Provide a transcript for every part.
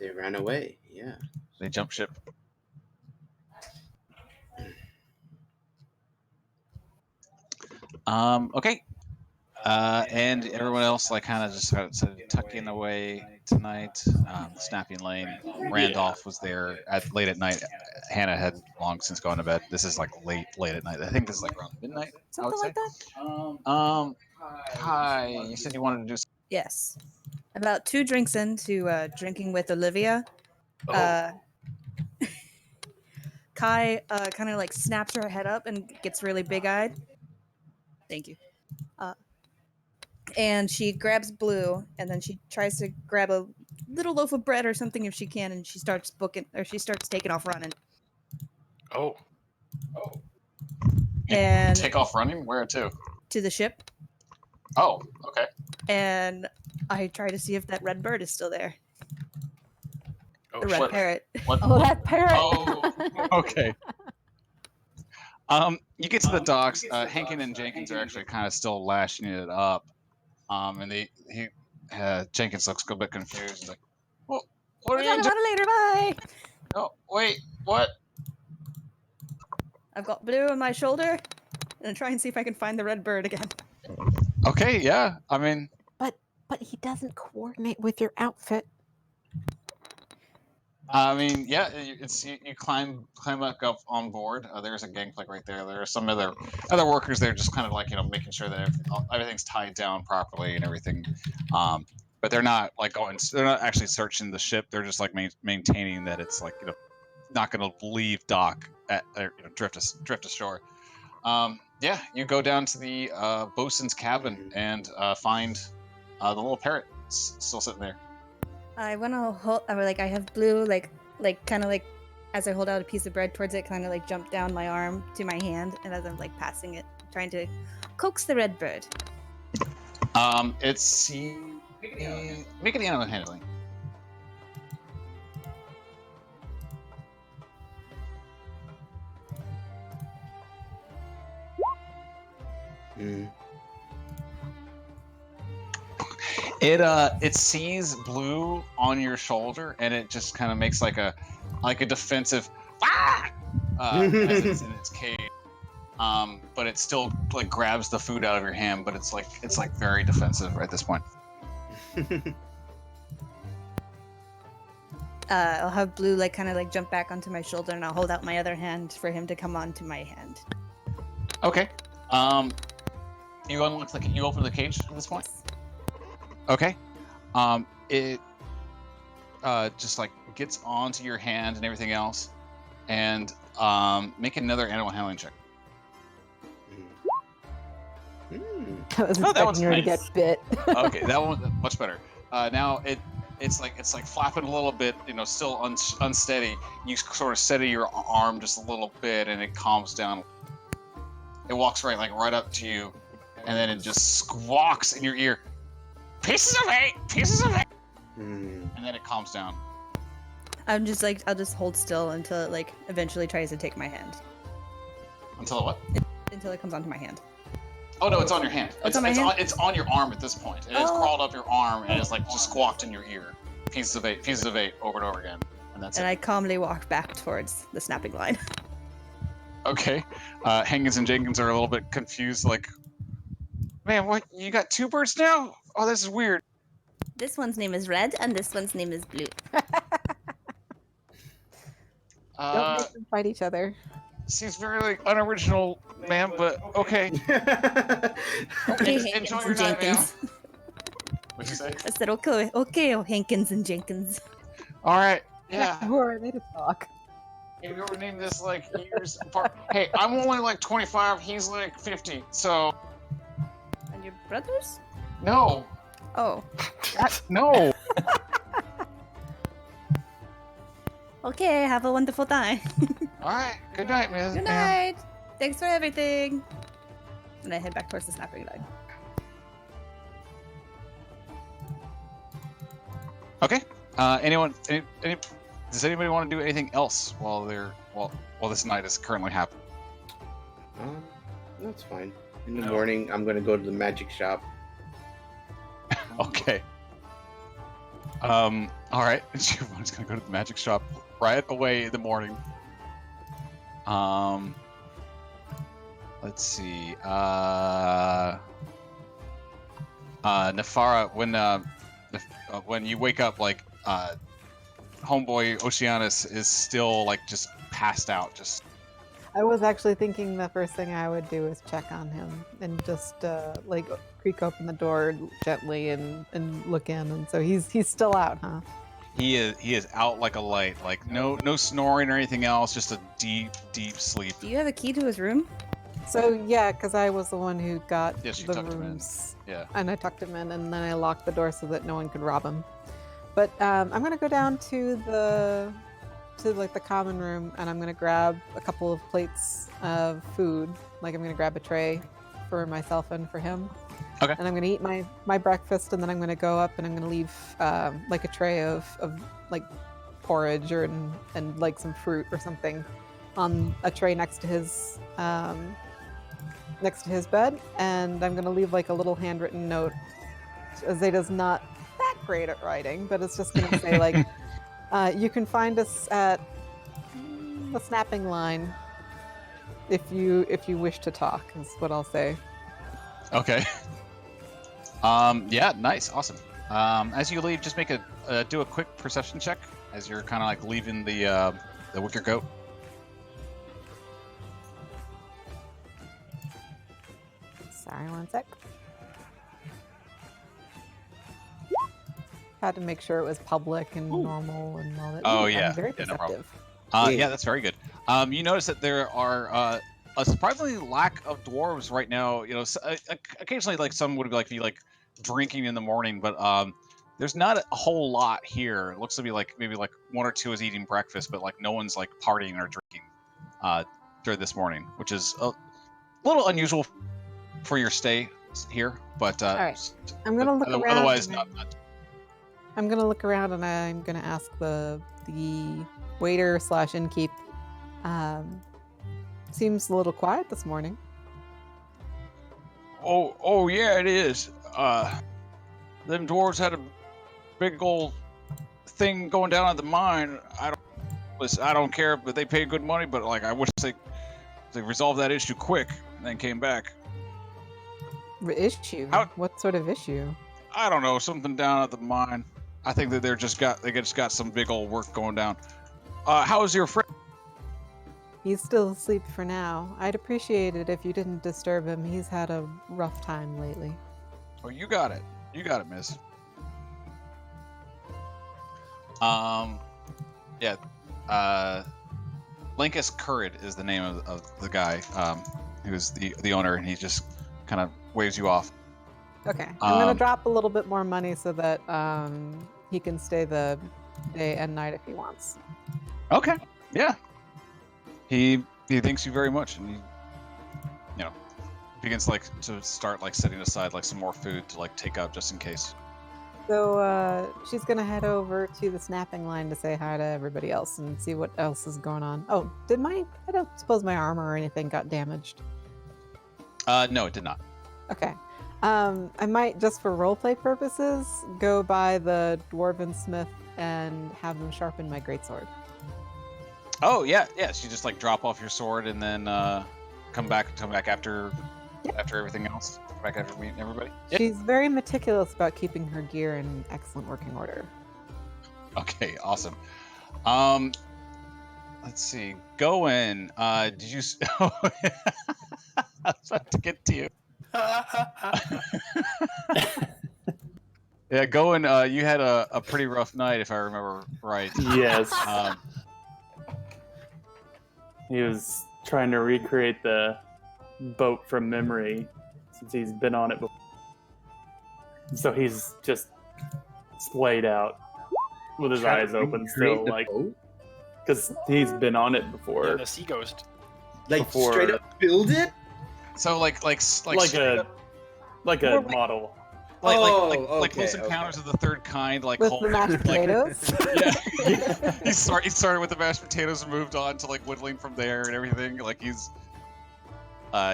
They ran away. Yeah. They jumped ship. Okay. And everyone else like kind of just started tucking away tonight. Snapping Lane. Randolph was there late at night. Hannah had long since gone to bed. This is like late at night. I think this is like around midnight. Something like that. Kai, you said you wanted to do. Yes. About 2 drinks into drinking with Olivia, Kai kind of like snaps her head up and gets really big-eyed. Thank you. And she grabs Blue, and then she tries to grab a little loaf of bread or something if she can, and she starts taking off running. Oh. And take off running? Where to? To the ship. Oh, okay. And I try to see if that red bird is still there. Oh, the red parrot. What? Oh, that parrot. Oh, okay. You get to the docks. Hankin and Jenkins are actually kind of still lashing it up. And Jenkins looks a bit confused. He's like, "Well, what are you doing?" Talk about it later. Bye. Oh, wait, what? I've got Blue on my shoulder, and try and see if I can find the red bird again. Okay, yeah. I mean, But he doesn't coordinate with your outfit. Yeah. You climb back up on board. There's a gangplank right there. There are some other workers there, just kind of like making sure that everything's tied down properly and everything. But they're not like they're not actually searching the ship. They're just like maintaining that it's like not going to leave dock drift ashore. Yeah, you go down to the bosun's cabin and find the little parrot still sitting there. I want to hold. I have Blue kind of like as I hold out a piece of bread towards it, kind of like jump down my arm to my hand, and as I'm like passing it, trying to coax the red bird. It's make an animal handling. It sees Blue on your shoulder, and it just kind of makes like a defensive as it's in its cage. But it still like grabs the food out of your hand, but it's like very defensive at this point. I'll have Blue like kind of like jump back onto my shoulder, and I'll hold out my other hand for him to come onto my hand. Okay. You open the cage at this point. Okay. It just like gets onto your hand and everything else, and make another animal handling check. I was expecting her to get bit. Okay, that one much better. Now it's like flapping a little bit, still unsteady. You sort of steady your arm just a little bit, and it calms down. It walks right up to you, and then it just squawks in your ear. Pieces of eight! And then it calms down. I'm just like, I'll just hold still until it like eventually tries to take my hand. Until what? Until it comes onto my hand. Oh no, it's on your hand. It's on my hand? It's on your arm at this point. It has crawled up your arm and it's like just squawked in your ear. Pieces of eight over and over again. And that's it. I calmly walk back towards the snapping line. Okay. Hankins and Jenkins are a little bit confused, like, man, what? You got 2 birds now? Oh, this is weird. This one's name is Red, and this one's name is Blue. Don't make them fight each other. Seems very like unoriginal, ma'am, but okay. Okay, Enjoy Hankins your and night, ma'am. Jenkins. What'd you say? I said, okay, Hankins and Jenkins. All right. Yeah. Who are they to talk? We were named this like years apart. Hey, I'm only like 25. He's like 50. So. And your brothers? No. Oh. No. Okay, have a wonderful time. All right. Good night, Miss. Good night. Thanks for everything. And I head back towards the snapping line. Okay. Anyone? Does anybody want to do anything else while this night is currently happening? That's fine. In the morning, I'm gonna go to the magic shop. Okay. All right. Giovanni's gonna go to the magic shop right away in the morning. Let's see. Nefara, when you wake up, like, homeboy Oceanus is still like just passed out. Just. I was actually thinking the first thing I would do is check on him and just like creak open the door gently and look in. And so he's still out, huh? He is out like a light. Like no snoring or anything else. Just a deep sleep. Do you have a key to his room? So yeah, because I was the one who got Yes, you the tucked him in. rooms. Yeah. And I tucked him in, and then I locked the door so that no one could rob him. But I'm gonna go down to the common room, and I'm gonna grab a couple of plates of food. Like I'm gonna grab a tray for myself and for him. Okay. And I'm gonna eat my breakfast, and then I'm gonna go up and I'm gonna leave like a tray of like porridge and like some fruit or something on a tray next to his bed, and I'm gonna leave like a little handwritten note. Azade's not that great at writing, but it's just gonna say like, you can find us at the snapping line if you wish to talk, is what I'll say. Okay. Yeah, nice, awesome. As you leave, just make do a quick perception check as you're kind of like leaving the wicker goat. Sorry, one sec. Had to make sure it was public and normal and all that. Oh, I'm yeah. very Yeah, no problem. perceptive. Yeah, that's very good. You notice that there are a surprisingly lack of dwarves right now. You know, occasionally like some would be like drinking in the morning, but there's not a whole lot here. It looks to be like maybe like one or two is eating breakfast, but like no one's like partying or drinking during this morning, which is a little unusual for your stay here. But All right. I'm gonna look around. Otherwise, not. I'm gonna look around and I'm gonna ask the waiter / innkeep. Seems a little quiet this morning. Oh yeah, it is. Them dwarves had a big old thing going down at the mine. I don't care, but they pay good money. But like, I wish they resolved that issue quick and then came back. Issue? What sort of issue? I don't know, something down at the mine. I think that they just got some big old work going down. How's your friend? He's still asleep for now. I'd appreciate it if you didn't disturb him. He's had a rough time lately. Oh, you got it. You got it, miss. Yeah. Linkus Currid is the name of the guy who's the owner, and he just kind of waves you off. Okay. I'm gonna drop a little bit more money so that he can stay the day and night if he wants. Okay. Yeah. He thanks you very much, and he, begins like to start like setting aside like some more food to like take out just in case. So she's gonna head over to the snapping line to say hi to everybody else and see what else is going on. Oh, I don't suppose my armor or anything got damaged. No, it did not. Okay. I might, just for roleplay purposes, go by the dwarven smith and have them sharpen my greatsword. Oh yeah. So you just like drop off your sword and then come back after everything else. Come back after meeting everybody. Yep. She's very meticulous about keeping her gear in excellent working order. Okay, awesome. Let's see. Gowan, did you? I was about to get to you. Yeah, Gowan, you had a pretty rough night, if I remember right. Yes. He was trying to recreate the boat from memory since he's been on it before. So he's just splayed out with his eyes open still, like, because he's been on it before. Yeah, the sea ghost. Like Before- straight up build it? So like like straight a up, model. like okay, Close Encounters of the Third Kind, like With whole, the mashed like, potatoes? yeah. He started with the mashed potatoes and moved on to like whittling from there and everything. Like he's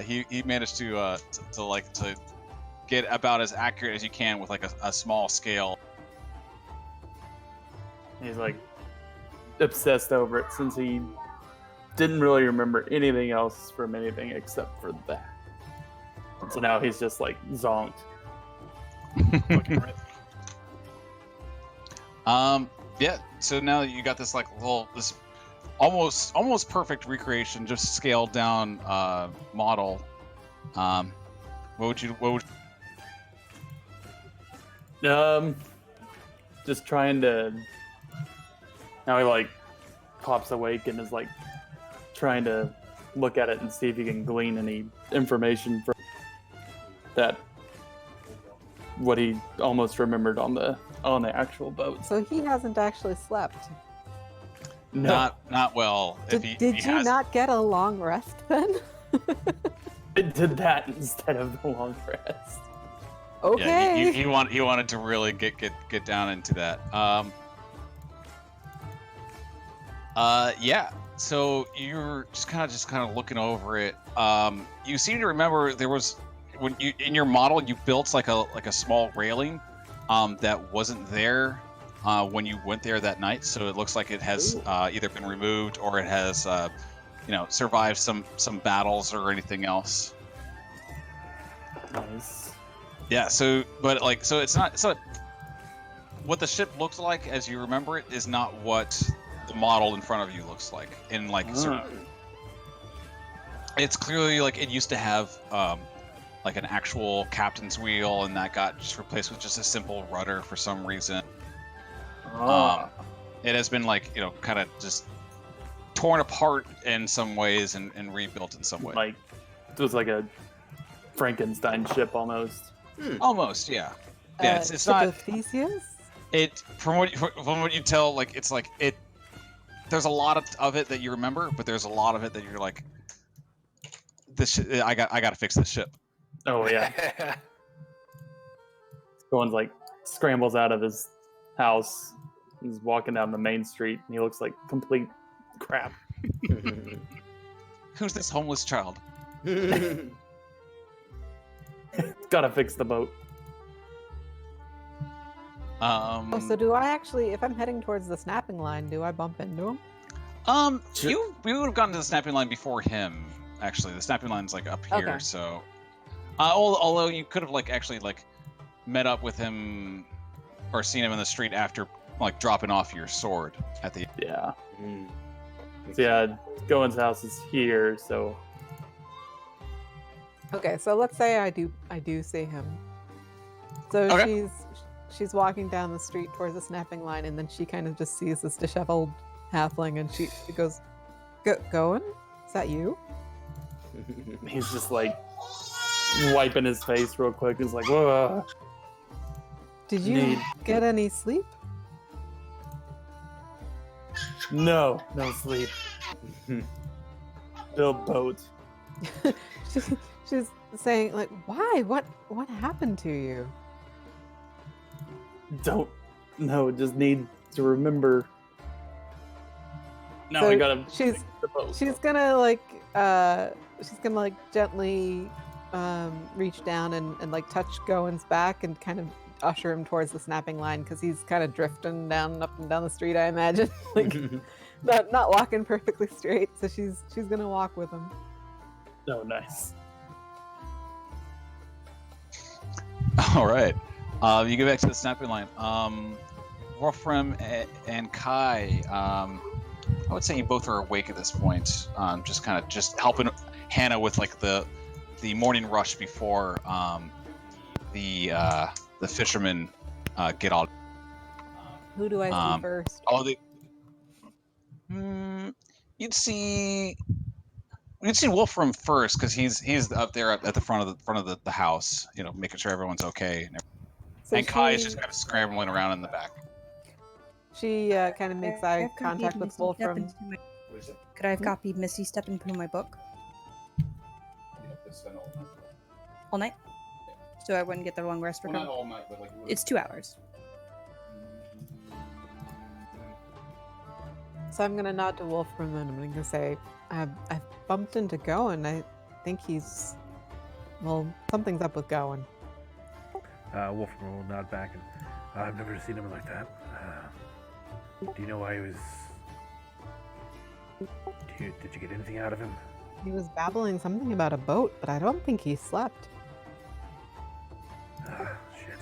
he managed to get about as accurate as you can with like a small scale. He's like obsessed over it since he didn't really remember anything else from anything except for that. So now he's just like zonked. Fucking right. Yeah. So now you got this like this almost perfect recreation, just scaled down model. What would you? Just trying to. Now he like pops awake and is like trying to look at it and see if he can glean any information from that. What he almost remembered on the actual boat. So he hasn't actually slept. No, Not well. Did you not get a long rest then? it did that instead of the long rest. Okay. Yeah, he wanted to really get down into that. Yeah. So you're just kind of looking over it. You seem to remember there was when you in your model you built like a small railing that wasn't there when you went there that night. So it looks like it has either been removed or it has survived some battles or anything else. Nice. Yeah. So it's not what the ship looks like as you remember it is not what the model in front of you looks like in like it's clearly like it used to have like an actual captain's wheel and that got just replaced with just a simple rudder for some reason. It has been like kind of just torn apart in some ways and rebuilt in some way. Like it was like a Frankenstein ship almost. Almost, yeah. Yeah, it's not Theseus? it from what you tell, like it's like it there's a lot of it that you remember, but there's a lot of it that you're like I got to fix this ship. Oh yeah. Gowan's like scrambles out of his house. He's walking down the main street and he looks like complete crap. Who's this homeless child? Gotta fix the boat. So do I actually, if I'm heading towards the snapping line, do I bump into him? You would have gotten to the snapping line before him. Actually, the snapping line's like up here, Okay. so. Although you could have like actually like met up with him or seen him in the street after like dropping off your sword at the. Yeah. So yeah, Gowan's house is here, so Okay, so let's say I do see him. So Okay. she's walking down the street towards the snapping line, and then she kind of just sees this disheveled halfling, and she goes, "Gowan, is that you?" he's just like wiping his face real quick. He's like, "Whoa." Did you Need- get any sleep? No sleep. Build boat. She's saying like, "Why? What happened to you?" Don't know. Just need to remember. Now So I gotta. she's- fix the boat. She's gonna like gently reach down and like touch Gowan's back and kind of usher him towards the snapping line because he's kind of drifting up and down the street, I imagine. Like not walking perfectly straight. So she's gonna walk with him. Oh, nice. All right. You go back to the snapping line. Wolfram and Kai. I would say you both are awake at this point. Just helping Hannah with like the morning rush before the fishermen get all. Who do I see first? You'd see Wolfram first because he's up there at the front of the house, making sure everyone's okay. So And Kai is just kind of scrambling around in the back. she kind of makes eye contact with Wolfram. Could I have copied Misty Step and put in my book all night? So I wouldn't get the long rest for Well, him? not all night, but like It's 2 hours. So I'm gonna nod to Wolfram and I'm gonna say, I've bumped into Gowan. I think something's up with Gowan. Wolfram will nod back and I've never seen him like that. Do you know why he was... Did you get anything out of him? He was babbling something about a boat, but I don't think he slept. Ah, shit.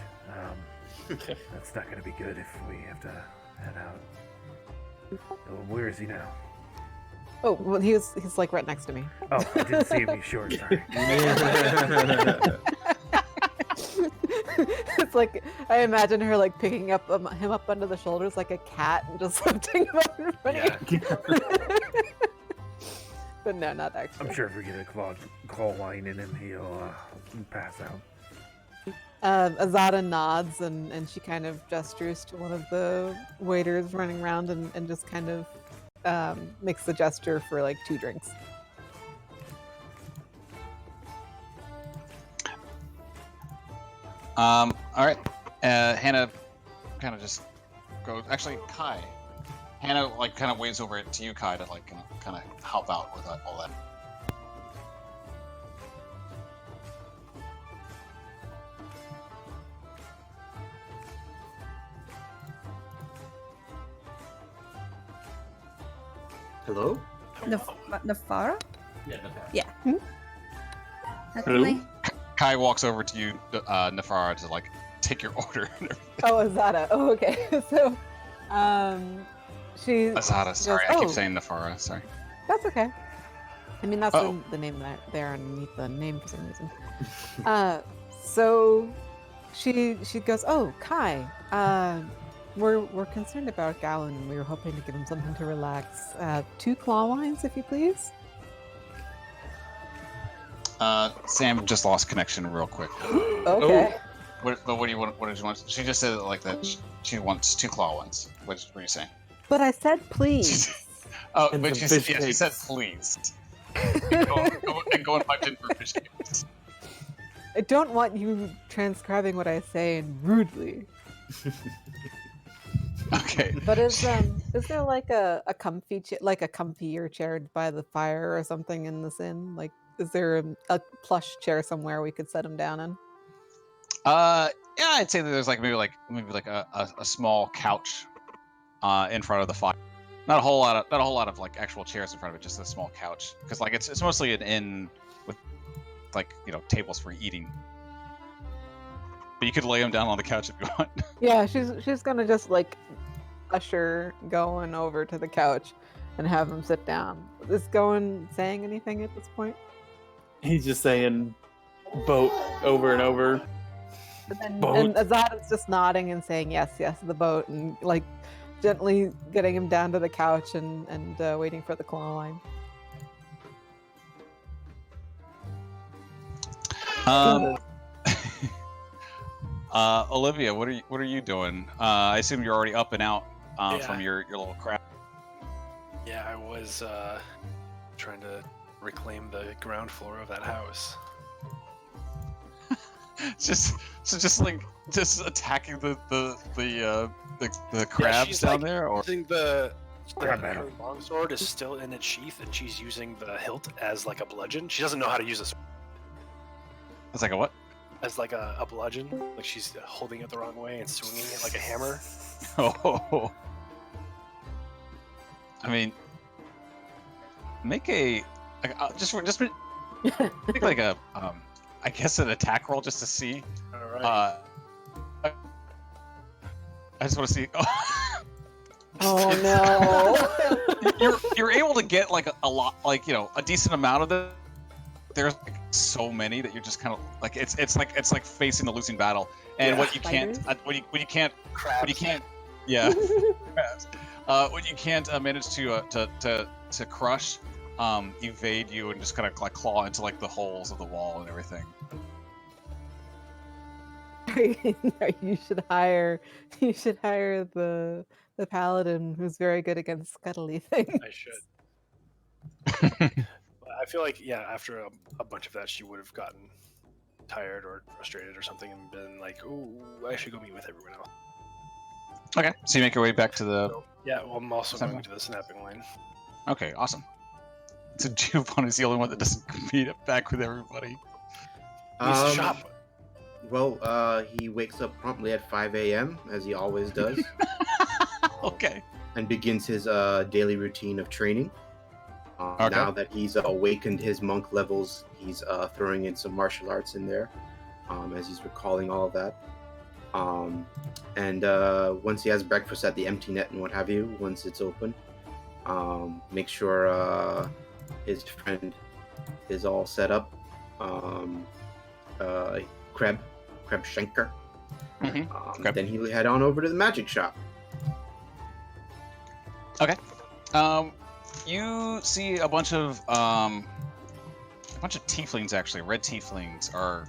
That's not gonna be good if we have to head out. Where is he now? Oh, well, he's like right next to me. Oh, I didn't see him. He's short. Sorry. It's like I imagine her like picking up him up under the shoulders like a cat and just lifting him up in front of you. But no, not actually. I'm sure if we get a claw line in him, he'll pass out. Azadeh nods and she kind of gestures to one of the waiters running around and just kind of makes the gesture for like 2 drinks. All right. Hannah kind of just goes. Actually, Kai. Hannah like kind of waves over it to you, Kai, to like kind of help out with all that. Hello? Nafara? Yeah, no problem. Yeah. Hmm? How Who? can Kai walks over to you, Nefara, to like take your order. Oh, Azadeh. Oh, okay. So, she. Azadeh, sorry, goes, I keep "Oh, saying Nefara. Sorry. That's okay. I mean, that's Uh-oh. the name there underneath the name for some reason. So she goes, "Oh, Kai, we're concerned about Gowan, and we were hoping to give him something to relax. 2 claw wines, if you please." Sam just lost connection real quick. Okay. What do you want? What did you want? She just said it like that. She wants 2 claw ones. What are you saying? But I said please. Oh, And but some she fish said cakes. please. Go and pipe in for fish cakes. I don't want you transcribing what I say and rudely. Okay. But is there like a comfy like a comfier chair by the fire or something in this inn? Like, is there a plush chair somewhere we could set him down in? Yeah, I'd say that there's like maybe like a small couch in front of the fire. Not a whole lot of like actual chairs in front of it, just a small couch. Because like it's mostly an inn with like tables for eating. But you could lay him down on the couch if you want. Yeah, she's gonna just like usher Gowan over to the couch and have him sit down. Is Gowan saying anything at this point? He's just saying boat over and over. And Boat. Azadeh's just nodding and saying yes, the boat, and like gently getting him down to the couch and waiting for the claw line. Olivia, what are you doing? I assume you're already up and out from your little crap. Yeah, I was trying to reclaim the ground floor of that house. just attacking the crabs she's, down like, there, or Using her Crab longsword is still in its sheath, and she's using the hilt as like a bludgeon. She doesn't know how to use a sword it's like a what? as like a bludgeon. Like she's holding it the wrong way and swinging it like a hammer. Oh, I mean, make a make like a I guess an attack roll just to see. All right. I just want to see. Oh no! you're able to get like a lot, like a decent amount of them. There's like so many that you're just kind of like it's like facing the losing battle, and Yeah. what you can't Crabs. yeah crabs. What you can't manage to crush, evade you and just kind of like claw into like the holes of the wall and everything. You should hire the paladin who's very good against scuttly things. I should. I feel like after a bunch of that, she would have gotten tired or frustrated or something, and been like, "Ooh, I should go meet with everyone else." Okay, so you make your way back to the. So, well, I'm also Snapping going to the snapping line. Okay, awesome. So Giovanni's the only one that doesn't meet up back with everybody. He's the shop. Well, he wakes up promptly at 5 a.m. as he always does. Okay. and begins his daily routine of training. Okay. Now that he's awakened his monk levels, he's throwing in some martial arts in there, as he's recalling all of that. And once he has breakfast at the empty net and what have you, once it's open, make sure his friend is all set up. Kreb Schenker. Okay. Then he'll head on over to the magic shop. Okay. You see a bunch of tieflings, actually. Red tieflings are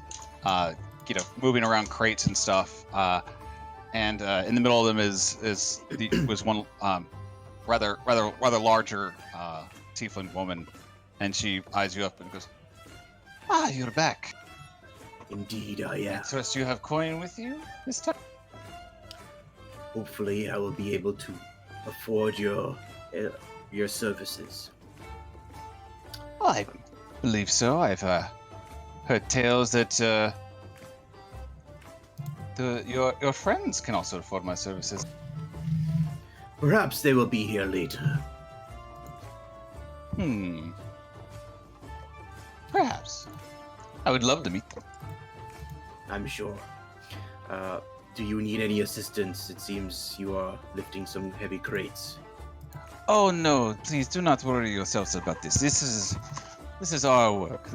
moving around crates and stuff. And in the middle of them was one rather larger tiefling woman, and she eyes you up and goes, "Ah, you're back. Indeed, I am. So you have coin with you this time?" Hopefully, I will be able to afford your services. Well, I believe so. I've heard tales that your friends can also afford my services. Perhaps they will be here later. Perhaps. I would love to meet them. I'm sure. Do you need any assistance? It seems you are lifting some heavy crates. Oh no, please do not worry yourselves about this. This is our work.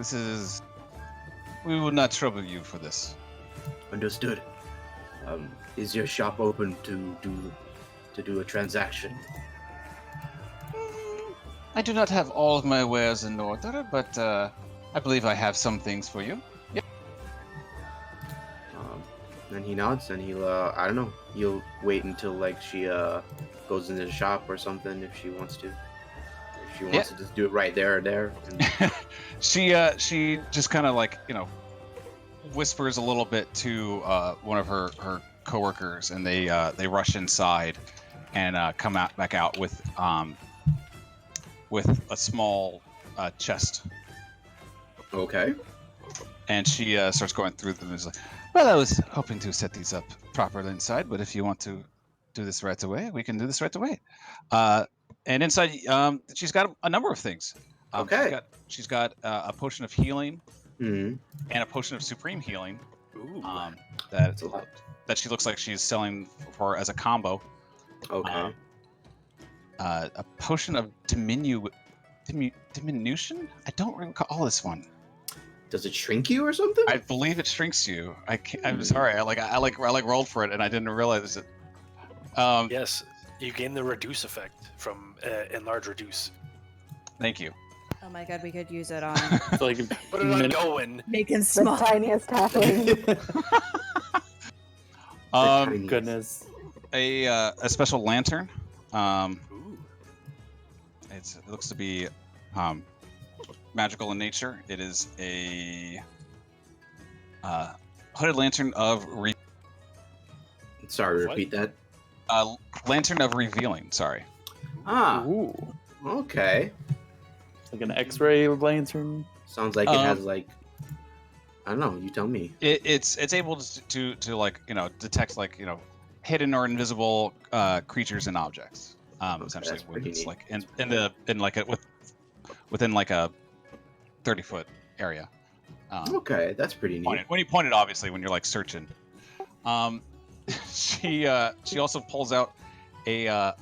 We will not trouble you for this. Understood. Is your shop open to do a transaction? I do not have all of my wares in order, but I believe I have some things for you. Yep. Then he nods and he'll wait until like she goes into the shop or something if she wants to. If she wants to just do it right there or there. And... she just kind of whispers a little bit to one of her coworkers, and they rush inside and come back out with a small chest. Okay. And she starts going through them and is like, "Well, I was hoping to set these up properly inside, but if you want to do this right away, we can do this right away." And inside, she's got a number of things. Okay. She's got a potion of healing Mm-hmm. and a potion of supreme healing. Ooh. That's a lot. That she looks like she's selling for as a combo. Okay. A potion of diminution? I don't recall this one. Does it shrink you or something? I believe it shrinks you. I'm sorry. I rolled for it and I didn't realize it. Yes, you gain the reduce effect from enlarge reduce. Thank you. Oh my god, we could use it on It's like Put it on Gowan. making The small. tiniest halfling. goodness. A special lantern. Ooh. It looks to be magical in nature. It is a hooded lantern of Sorry, What? repeat that. lantern of revealing. Sorry. Ah, Ooh. okay. Like an X-ray lantern. Sounds like it has like, I don't know. You tell me. It's able to detect hidden or invisible creatures and objects. Essentially, that's when pretty it's neat. within like a 30-foot area. Okay, that's pretty neat. When you point it, obviously, when you're like searching. She also pulls out a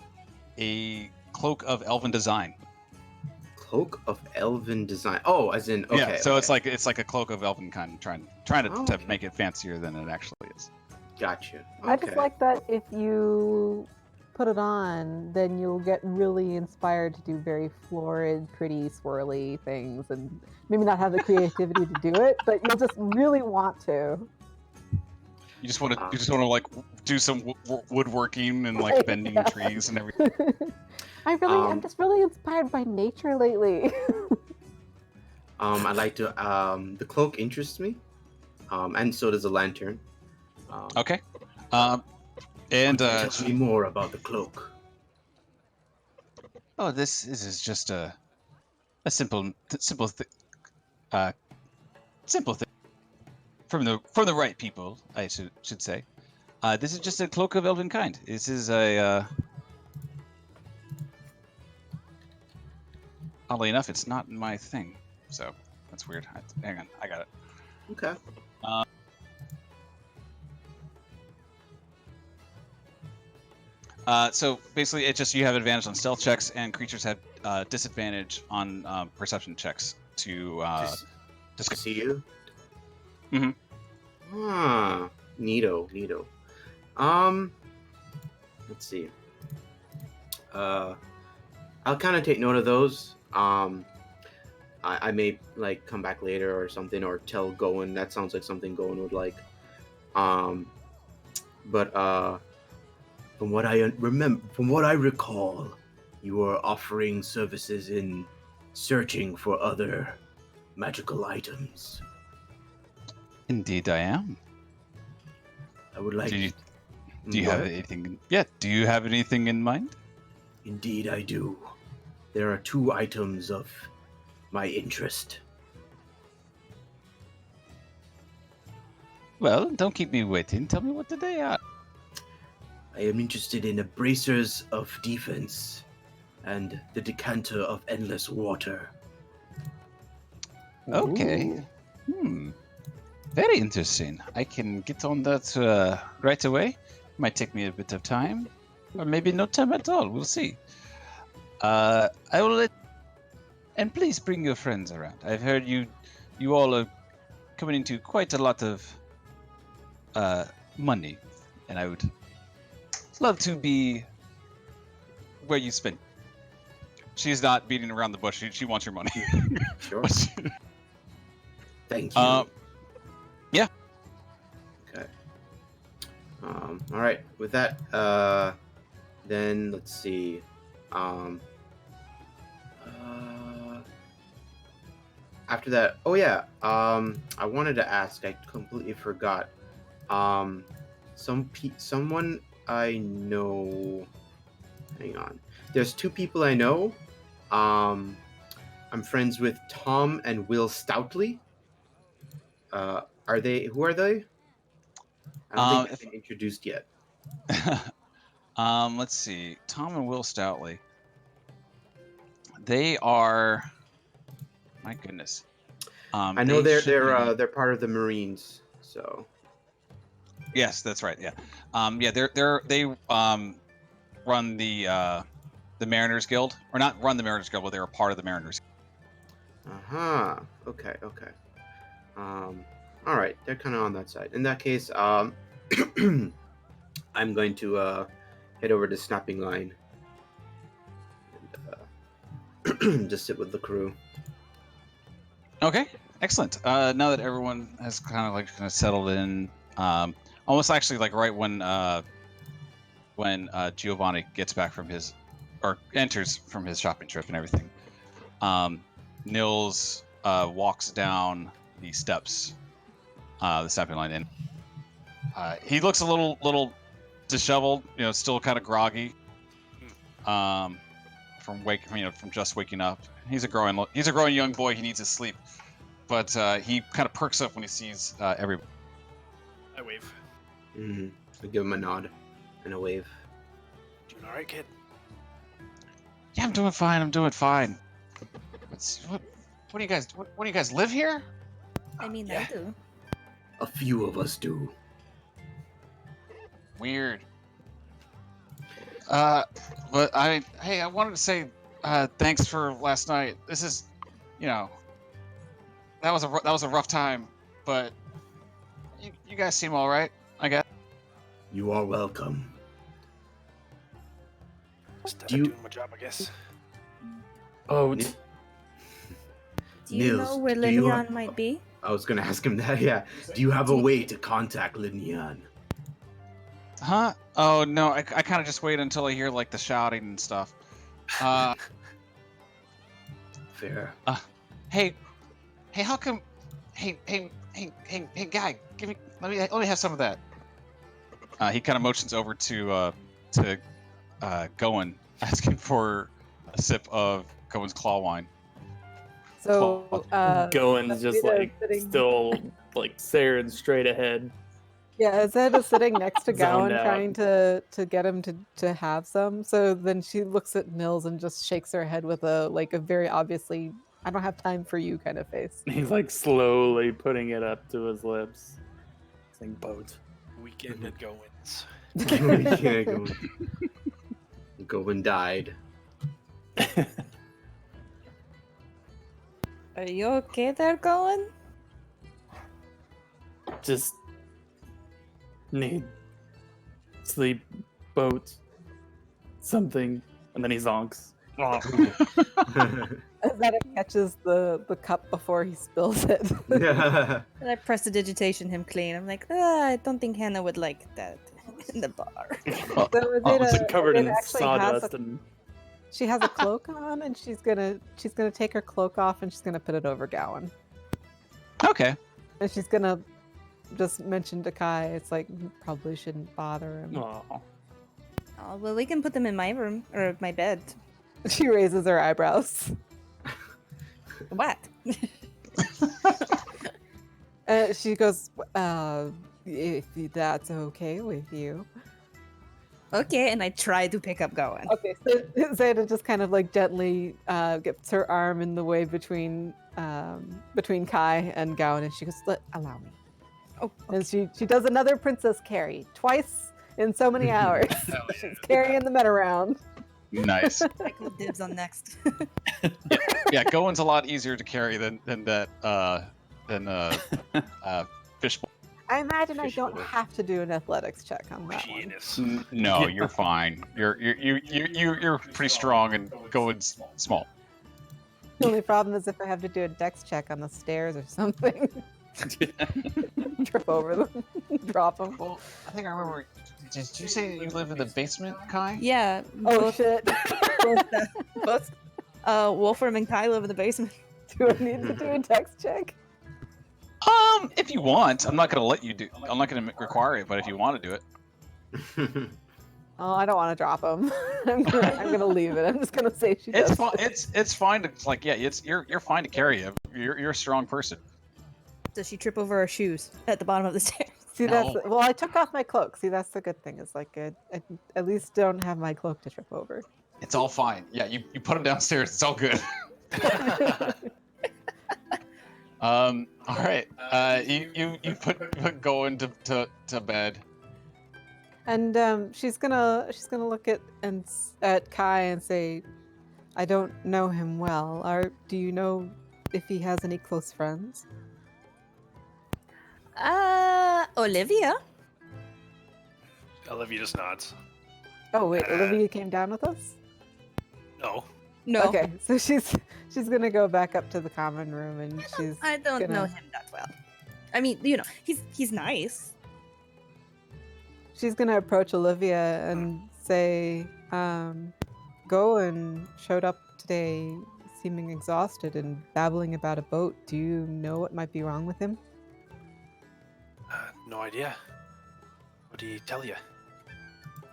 cloak of elven design. Cloak of elven design. Oh, as in okay. Yeah, so okay. it's like a cloak of elven kind, trying to Okay. make it fancier than it actually is. Gotcha. Okay. I just like that if you put it on, then you'll get really inspired to do very florid, pretty, swirly things, and maybe not have the creativity to do it, but you'll just really want to. You just want to like do some woodworking and like Right, bending yeah. trees and everything. I'm just really inspired by nature lately. I like to. The cloak interests me, and so does the lantern. Okay. And tell me more about the cloak. Oh, this is just a simple thing from the right people, I should say. This is just a cloak of elven kind. This is Oddly enough, it's not in my thing, so that's weird. Hang on, I got it. Okay. So basically, it's just you have advantage on stealth checks, and creatures have disadvantage on perception checks to To see you. Mhm. Ah, neato. Let's see. I'll kind of take note of those. I may like come back later or something, or tell Gowan. That sounds like something Gowan would like. But from what I recall, you were offering services in searching for other magical items. Indeed, I am. I would like. Do you have What? anything? Yeah. Do you have anything in mind? Indeed, I do. There are 2 items of my interest. Well, don't keep me waiting. Tell me what they are. I am interested in the bracers of defense and the decanter of endless water. Okay. Very interesting. I can get on that right away. Might take me a bit of time, or maybe no time at all. We'll see. I will let. And please bring your friends around. I've heard you all are coming into quite a lot of money, and I would love to be where you spend. She's not beating around the bush. She wants your money. Sure. Thank you. Yeah. Okay. All right. With that, then let's see. After that, oh yeah. I wanted to ask. I completely forgot. Someone I know. Hang on. There's 2 people I know. I'm friends with Tom and Will Stoutley. Are they? Who are they? I don't think they've been introduced yet. Let's see. Tom and Will Stoutley. They are. My goodness. I know they they're part of the Marines. So. Yes, that's right. Yeah. They run the Mariners Guild, or not run the Mariners Guild, but they're a part of the Mariners. Okay. All right. They're kind of on that side. In that case, I'm going to head over to Snapping Line and just sit with the crew. Okay, excellent. Now that everyone has kind of settled in, almost actually like right when Giovanni gets back from his or enters from his shopping trip and everything, Nils walks down the steps, the Snapping Line, and he looks a little disheveled, still kind of groggy, from just waking up. He's a growing young boy. He needs his sleep, but he kind of perks up when he sees everybody. I wave. I give him a nod and a wave. Doing all right, kid? Yeah, I'm doing fine. What do you guys? What do you guys live here? I mean, Yeah. I do. A few of us do. Weird. But I wanted to say thanks for last night. This is, that was a rough time, but you guys seem all right, I guess. You are welcome. Just Do you- doing my job, I guess. Oh, Ni- Do you Nils, know where do you Linian might be? I was gonna ask him that. Yeah. Do you have a way to contact Linian? Huh? Oh no, I kind of just wait until I hear like the shouting and stuff. Fair. Hey, how come? Hey, guy, let me have some of that. He kind of motions over to Gowan, asking for a sip of Gowan's claw wine. So Gowan's just Rita like sitting- still like staring straight ahead. Yeah, Azadeh is sitting next to Zoned Gowan, out. trying to get him to have some. So then she looks at Nils and just shakes her head with a very obviously I don't have time for you kind of face. He's like slowly putting it up to his lips, saying boat. Weekend at Gowan's. Yeah, Gowan died. Are you okay there, Gowan? Just need sleep, boat, something, and then he zonks. Azadeh catches the cup before he spills it. Yeah. And I prestidigitation him clean. I'm like, I don't think Hannah would like that in the bar. So It's Azadeh covered in actually has sawdust a, and she has a cloak on, and she's gonna take her cloak off and she's gonna put it over Gowan, Okay. and she's gonna just mention to Kai, it's like you probably shouldn't bother him. Aw. Oh, well, we can put them in my room or my bed. She raises her eyebrows. What? She goes, if that's okay with you. Okay, and I try to pick up Gowan. Okay, so Zayda just kind of like gently gets her arm in the way between Kai and Gowan, and she goes, allow me. Oh, And she does another princess carry, twice in so many hours. She's carrying the men around. Nice. I call dibs on next. Yeah, Gowan's a lot easier to carry than fishbowl. I imagine I Fish don't bowl. have to do an athletics check on that one. Penis. No, Yeah. you're fine. You're pretty strong, and Gowan's small. The only problem is if I have to do a dex check on the stairs or something. Trip over them, drop them. Well, I think I remember. Did you say you live in the basement, Kai? Yeah. Oh shit! both Wolfram and Kai live in the basement. Do I need to do a dex check? If you want, I'm not gonna let you do. I'm not gonna require it, but if you want to do it, Oh, I don't want to drop him. I'm gonna leave it. I'm just gonna say she does. it's fine. It's fine to you're fine to carry him. You're a strong person. Does she trip over her shoes at the bottom of the stairs? See, that's No. well. I took off my cloak. See, that's the good thing. Is like I at least don't have my cloak to trip over. It's all fine. Yeah, you put him downstairs. It's all good. All right. You put Gowan to bed. And she's gonna look at Kai and say, "I don't know him well. Do you know if he has any close friends?" Olivia? Olivia just nods. Oh wait, Olivia came down with us. No. No. Okay, so she's gonna go back up to the common room and she's I don't gonna- know him that well. I mean, he's nice. she's gonna approach Olivia and say, Gowan showed up today seeming exhausted and babbling about a boat. Do you know what might be wrong with him? No idea. What did he tell you?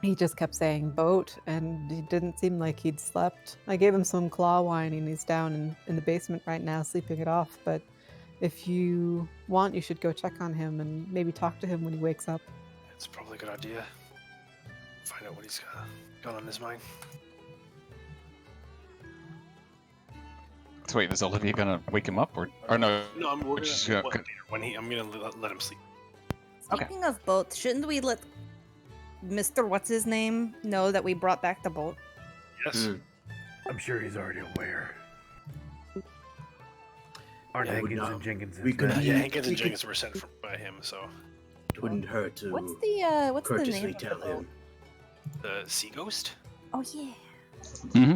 He just kept saying boat, and he didn't seem like he'd slept. I gave him some claw wine, and he's down in the basement right now, sleeping it off. But if you want, you should go check on him and maybe talk to him when he wakes up. It's probably a good idea. Find out what he's got on his mind. So wait, is Olivia gonna wake him up or no? No, we're Just gonna gonna- I'm gonna let him sleep. Okay. Speaking of boats, shouldn't we let Mr. What's his name know that we brought back the boat? Yes. Mm. I'm sure he's already aware. Aren't Yeah, Hankins no. and Jenkins? We could- instead? Yeah, Hankins and He could- Jenkins were sent by him, so It wouldn't hurt to What's the name courteously of the tell boat? him. the Sea Ghost. Oh yeah. Mm-hmm.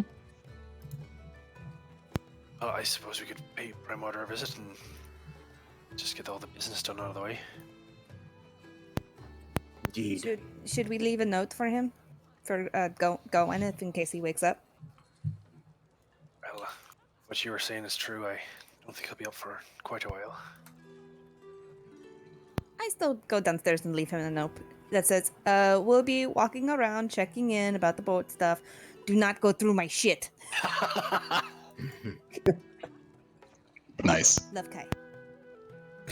I suppose we could pay Primewater a visit and just get all the business done out of the way. Indeed. Should we leave a note for him? For Gowan, if in case he wakes up? Well, what you were saying is true. I don't think he'll be up for quite a while. I still go downstairs and leave him a note that says, we'll be walking around checking in about the boat stuff. Do not go through my shit. Nice. Love Kai.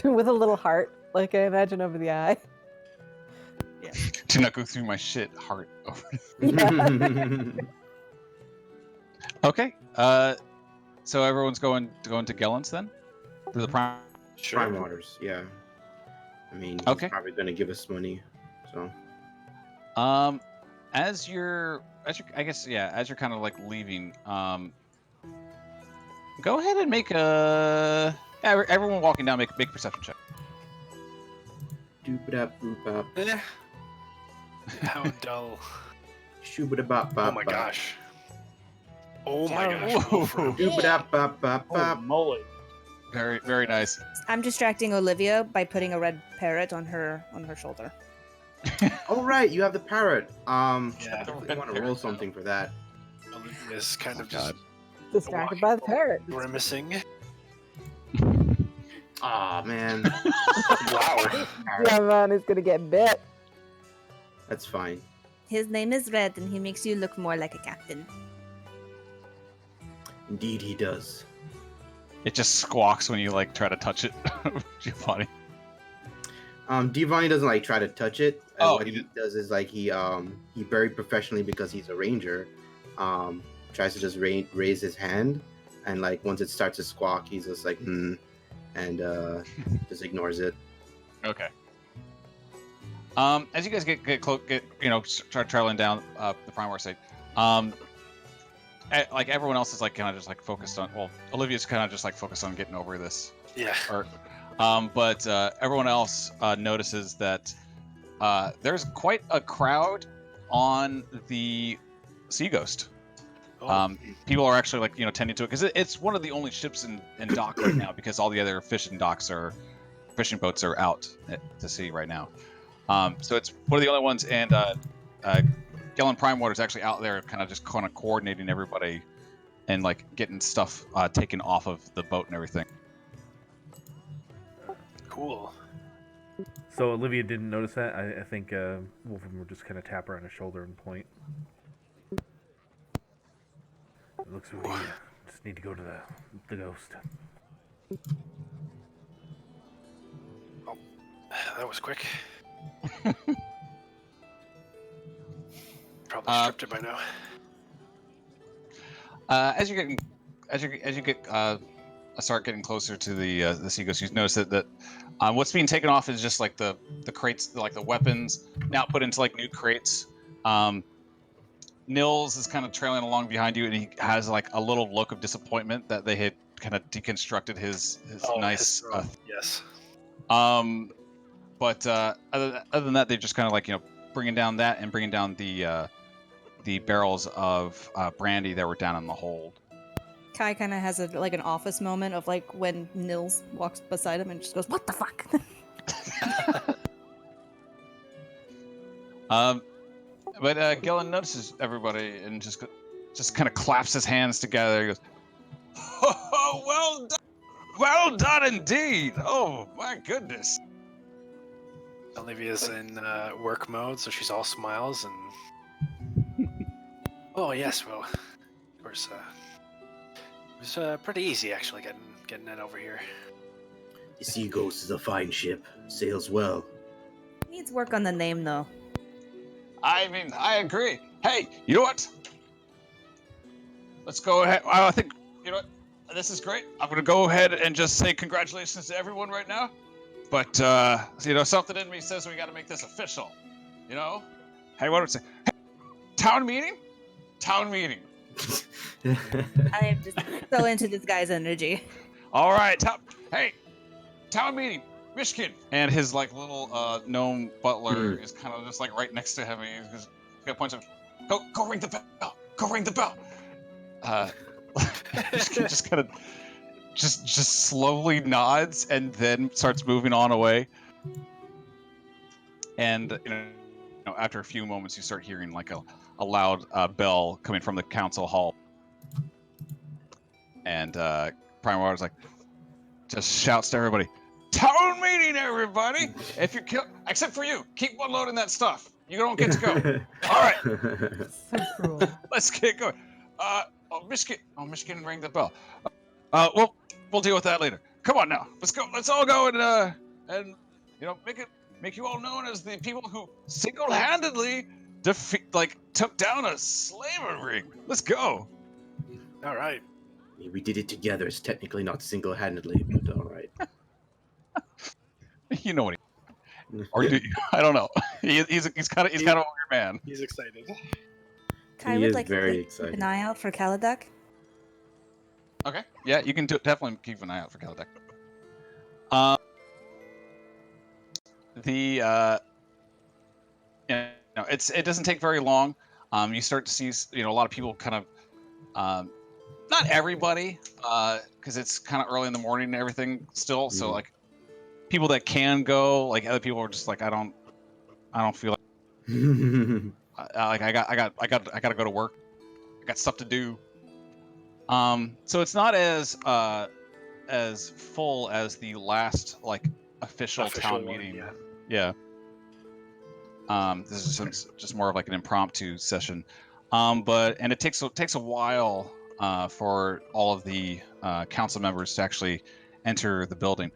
With a little heart, like I imagine over the eye. Do not go through my shit heart over. Okay. So everyone's going to Gellen's then for the prime. Sure. Prime Waters, yeah. I mean, he's Okay. probably gonna give us money, so. As you're kind of like leaving, go ahead and make a. Everyone walking down, make perception check. Doop-a-dap, boop-bop. Eh. How dull. Shoo-ba-da-bop, Oh bop, my bop. gosh. Oh my Whoa. gosh. Wolfram. Doop-a-dap, bop, bop, Holy bop. moly. Very, very nice. I'm distracting Olivia by putting a red parrot on her shoulder. Oh right, you have the parrot. Yeah. I want to roll something for that. Olivia's kind of God. just Distracted by the parrot. grimacing. Aw, man. Wow. Giovanni's gonna get bit. That's fine. His name is Red, and he makes you look more like a captain. Indeed, he does. It just squawks when you like try to touch it, Giovanni. Giovanni doesn't like try to touch it. Oh, What he he does is like he very professionally, because he's a ranger, tries to just raise his hand, and like once it starts to squawk, he's just like and just ignores it. Okay. As you guys get close, start traveling down the Primeware site, like everyone else is like kind of just like focused on. Well, Olivia's kind of just like focused on getting over this Yeah. part. But everyone else notices that there's quite a crowd on the Sea Ghost. Oh. People are actually like tending to it because it's one of the only ships in dock right now, because all the other fishing boats are out to sea right now. So it's one of the only ones, and Gellen Prime Water is actually out there, kind of coordinating everybody and like getting stuff taken off of the boat and everything. Cool. So Olivia didn't notice that. I think Wolfram will just kind of tap her on the shoulder and point. It looks like we just need to go to the ghost. Oh, that was quick. Probably stripped it by now. As you start getting closer to the Sea Ghost, you notice that what's being taken off is just like the crates, like the weapons, now put into like new crates. Nils is kind of trailing along behind you, and he has like a little look of disappointment that they had kind of deconstructed his nice. Yes. But other than that, they're just kind of like bringing down that and bringing down the barrels of brandy that were down in the hold. Kai kind of has an office moment of like when Nils walks beside him and just goes, "What the fuck?" But Gellen notices everybody and just kind of claps his hands together. He goes, "Oh, well done indeed! Oh my goodness!" Olivia's in work mode, so she's all smiles and. Oh yes, well, of course. It was pretty easy actually getting it over here. The Sea Ghost is a fine ship. Sails well. Needs work on the name though. I mean, I agree. Hey, you know what? Let's go ahead. I think, what? This is great. I'm going to go ahead and just say congratulations to everyone right now. But, something in me says we got to make this official. Hey, what do we say? Hey, town meeting? Town meeting. I am just so into this guy's energy. All right. Town meeting. Mishkin. And his little gnome butler is kind of just right next to him. And he's got points of, go ring the bell. Go ring the bell. Mishkin just kind of just slowly nods and then starts moving on away. And after a few moments, you start hearing a loud bell coming from the council hall. And Prime Water's just shouts to everybody, "Town meeting, everybody! If you're except for you, keep one load in that stuff. You don't get to go. All right, So cruel. let's get going. Michigan, ring the bell. We'll deal with that later. Come on now, let's go. Let's all go and make make you all known as the people who single-handedly took down a slavery ring. Let's go. All right. We did it together. It's technically not single-handedly, but all right. You know what or do you? I don't know. He's kind of a weird man. He's excited. Kai He would is like very to keep excited. an eye out for Kaladek. Okay. Yeah, you can definitely keep an eye out for Kaladek. It doesn't take very long. You start to see a lot of people kind of not everybody because it's kind of early in the morning and everything still. So like people that can go, like other people are just like I don't feel like I got to go to work. I got stuff to do. So it's not as full as the last like official town one, meeting. yeah. Yeah. This is just more of like an impromptu session. But it takes a while for all of the council members to actually enter the building.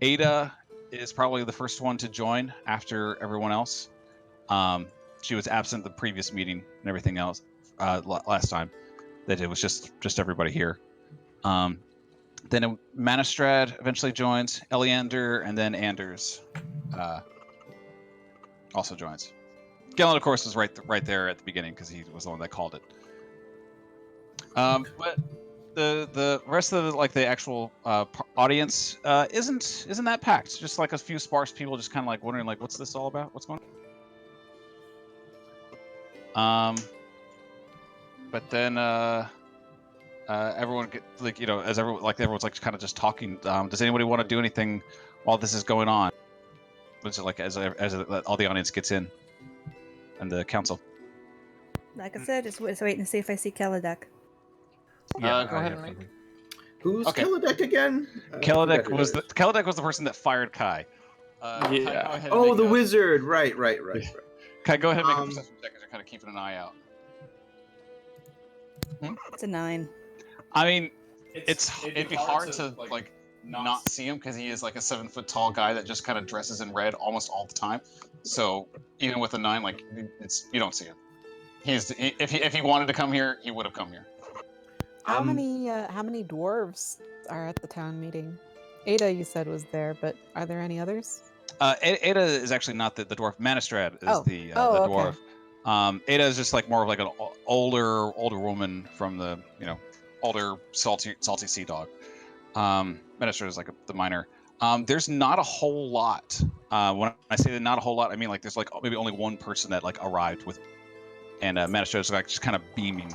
Ada is probably the first one to join after everyone else. She was absent the previous meeting and everything else last time. That it was just everybody here. Then Manistrad eventually joins, Eleander, and then Anders also joins. Galen, of course, was right there at the beginning because he was the one that called it. But the rest of the actual audience isn't that packed. Just like a few sparse people, just kind of like wondering like, what's this all about? What's going on? But then everyone everyone's like kind of just talking. Does anybody want to do anything while this is going on? Which is like as all the audience gets in, and the council. Like I said, just waiting to see if I see Kaladek. Yeah, go I ahead have and make. something. Who's Okay. Kaladek again? Kaladek was the person that fired Kai. Yeah. Kai, go ahead and Oh, make the a- wizard. Right. Kai, go ahead and make a perception check because you're kind of keeping an eye out. It's a 9. I mean, it'd be hard to like not see him because he is like a 7-foot tall guy that just kind of dresses in red almost all the time. So even with a 9, like you don't see him. If he wanted to come here, he would have come here. How many dwarves are at the town meeting? Ada, you said, was there, but are there any others? Ada is actually not the dwarf. Manistrad is the okay. dwarf. Ada is just like more of like an older woman from the older salty sea dog. Manistrad is like the minor. There's not a whole lot. When I say that not a whole lot, I mean like there's like maybe only one person that like arrived with, and Manistrad is like just kind of beaming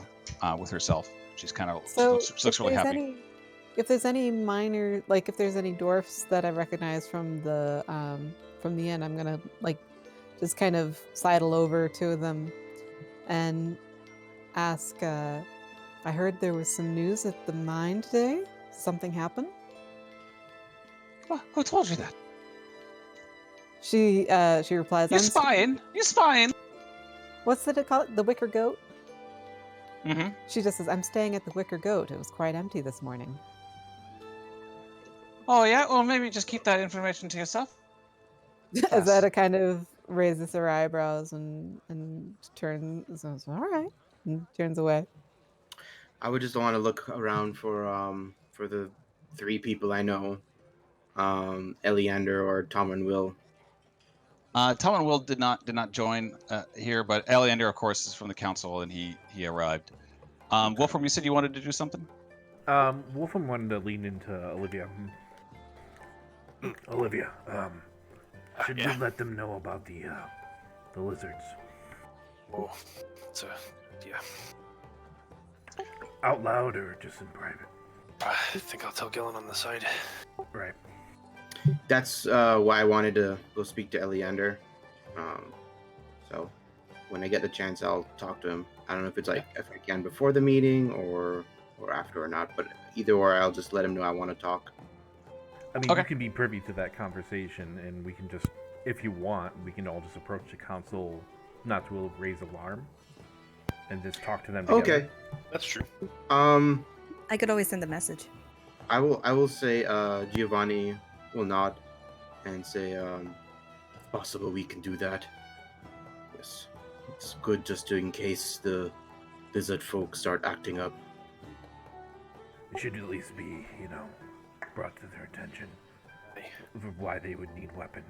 with herself. She's kind of she looks really happy. If there's any minor, like if there's any dwarfs that I recognize from the inn, I'm gonna like just kind of sidle over to them and ask. I heard there was some news at the mine today. Something happened? Who told you that? She replies, You're spying. You're spying. What's it called? The Wicker Goat? Mm-hmm. She just says, I'm staying at the Wicker Goat. It was quite empty this morning. Oh, yeah? Well, maybe just keep that information to yourself. Azadeh kind of raises her eyebrows and turns, says, all right, and turns away. I would just want to look around for the 3 people I know, Eleander or Tom and Will. Tom and Will did not join here, but Eleander, of course, is from the council, and he arrived. Wolfram, you said you wanted to do something? Wolfram wanted to lean into Olivia. Olivia, should we let them know about the lizards? Oh, it's yeah. Out loud or just in private? I think I'll tell Gillen on the side. Right. That's why I wanted to go speak to Eleander. So when I get the chance, I'll talk to him. I don't know if it's like if I can before the meeting or after or not, but either or, I'll just let him know I want to talk. I mean, you can be privy to that conversation, and we can just, if you want, we can all just approach the council, not to raise alarm, and just talk to them together. Okay, That's true. I could always send a message. I will say Giovanni will nod and say possible we can do that. Yes. It's good just in case the lizard folk start acting up. It should at least be, brought to their attention for why they would need weapons.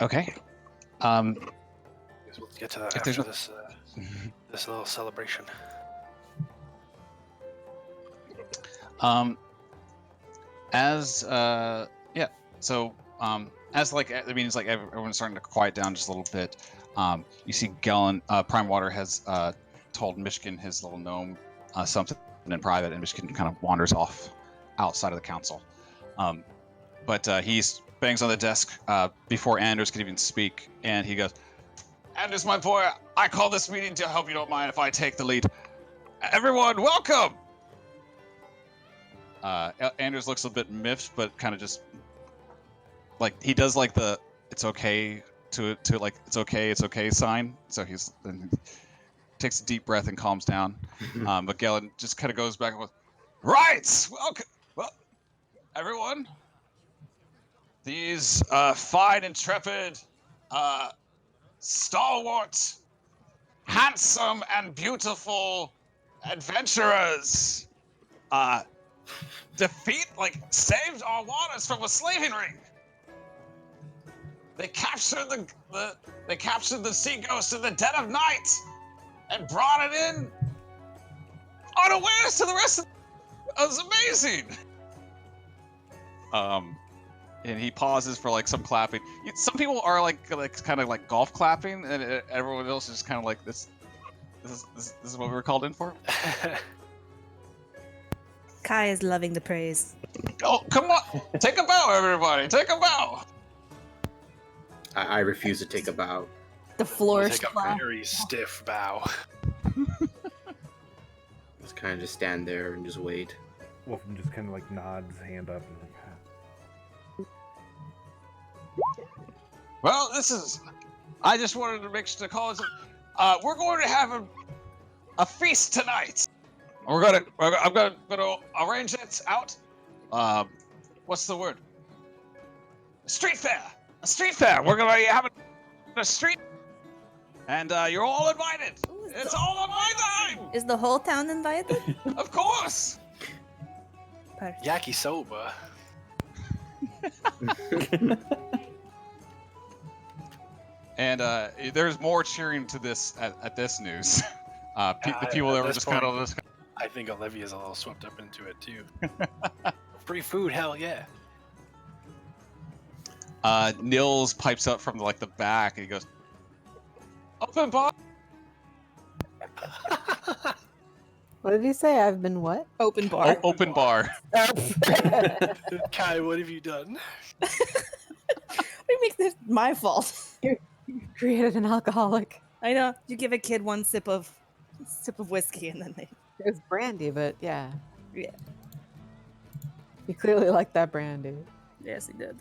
Okay. Guess we'll get to that If there's after this this little celebration. As like I mean, it's like everyone's starting to quiet down just a little bit. You see Galen, Prime Water has told Michigan, his little gnome, something in private, and Michigan kind of wanders off outside of the council. But he bangs on the desk before Anders can even speak, and he goes, "Anders, my boy, I call this meeting to hope you don't mind if I take the lead. Everyone, welcome!" Anders looks a bit miffed, but kind of just like he does like the "it's okay" to like "it's okay" sign. So he takes a deep breath and calms down. But Galen just kind of goes back and goes, "Right, welcome, well, everyone. These fine, intrepid, stalwart, handsome, and beautiful adventurers saved our waters from a slaving ring. They captured the sea ghost in the dead of night and brought it in unawares to the rest of. It was amazing." And he pauses for like some clapping. Some people are like kind of like golf clapping, and everyone else is kind of like this. This is what we were called in for. Kai is loving the praise. Oh, come on! Take a bow, everybody! Take a bow! I refuse to take a bow. The floor Take a very stiff bow. Just kind of just stand there and just wait. Wolfram just kind of like nods, hand up, and like, Well, I just wanted to make sure to call it. We're going to have a feast tonight. I'm gonna arrange it out. What's the word? A street fair. A street fair. We're gonna be having a street, and you're all invited. It's all on my dime. Is the whole town invited? Of course. Perfect. Yakisoba. And there's more cheering to this at this news. The people that were just kind of this. I think Olivia's a little swept up into it too. Free food, hell yeah. Nils pipes up from like the back and he goes, "Open bar." What did he say? I've been what? Open bar. Open bar. Kai, what have you done? What do you make this my fault? You created an alcoholic. I know. You give a kid one sip of whiskey and then they. It was brandy, but yeah. Yeah. You clearly like that brandy. Yes, he did.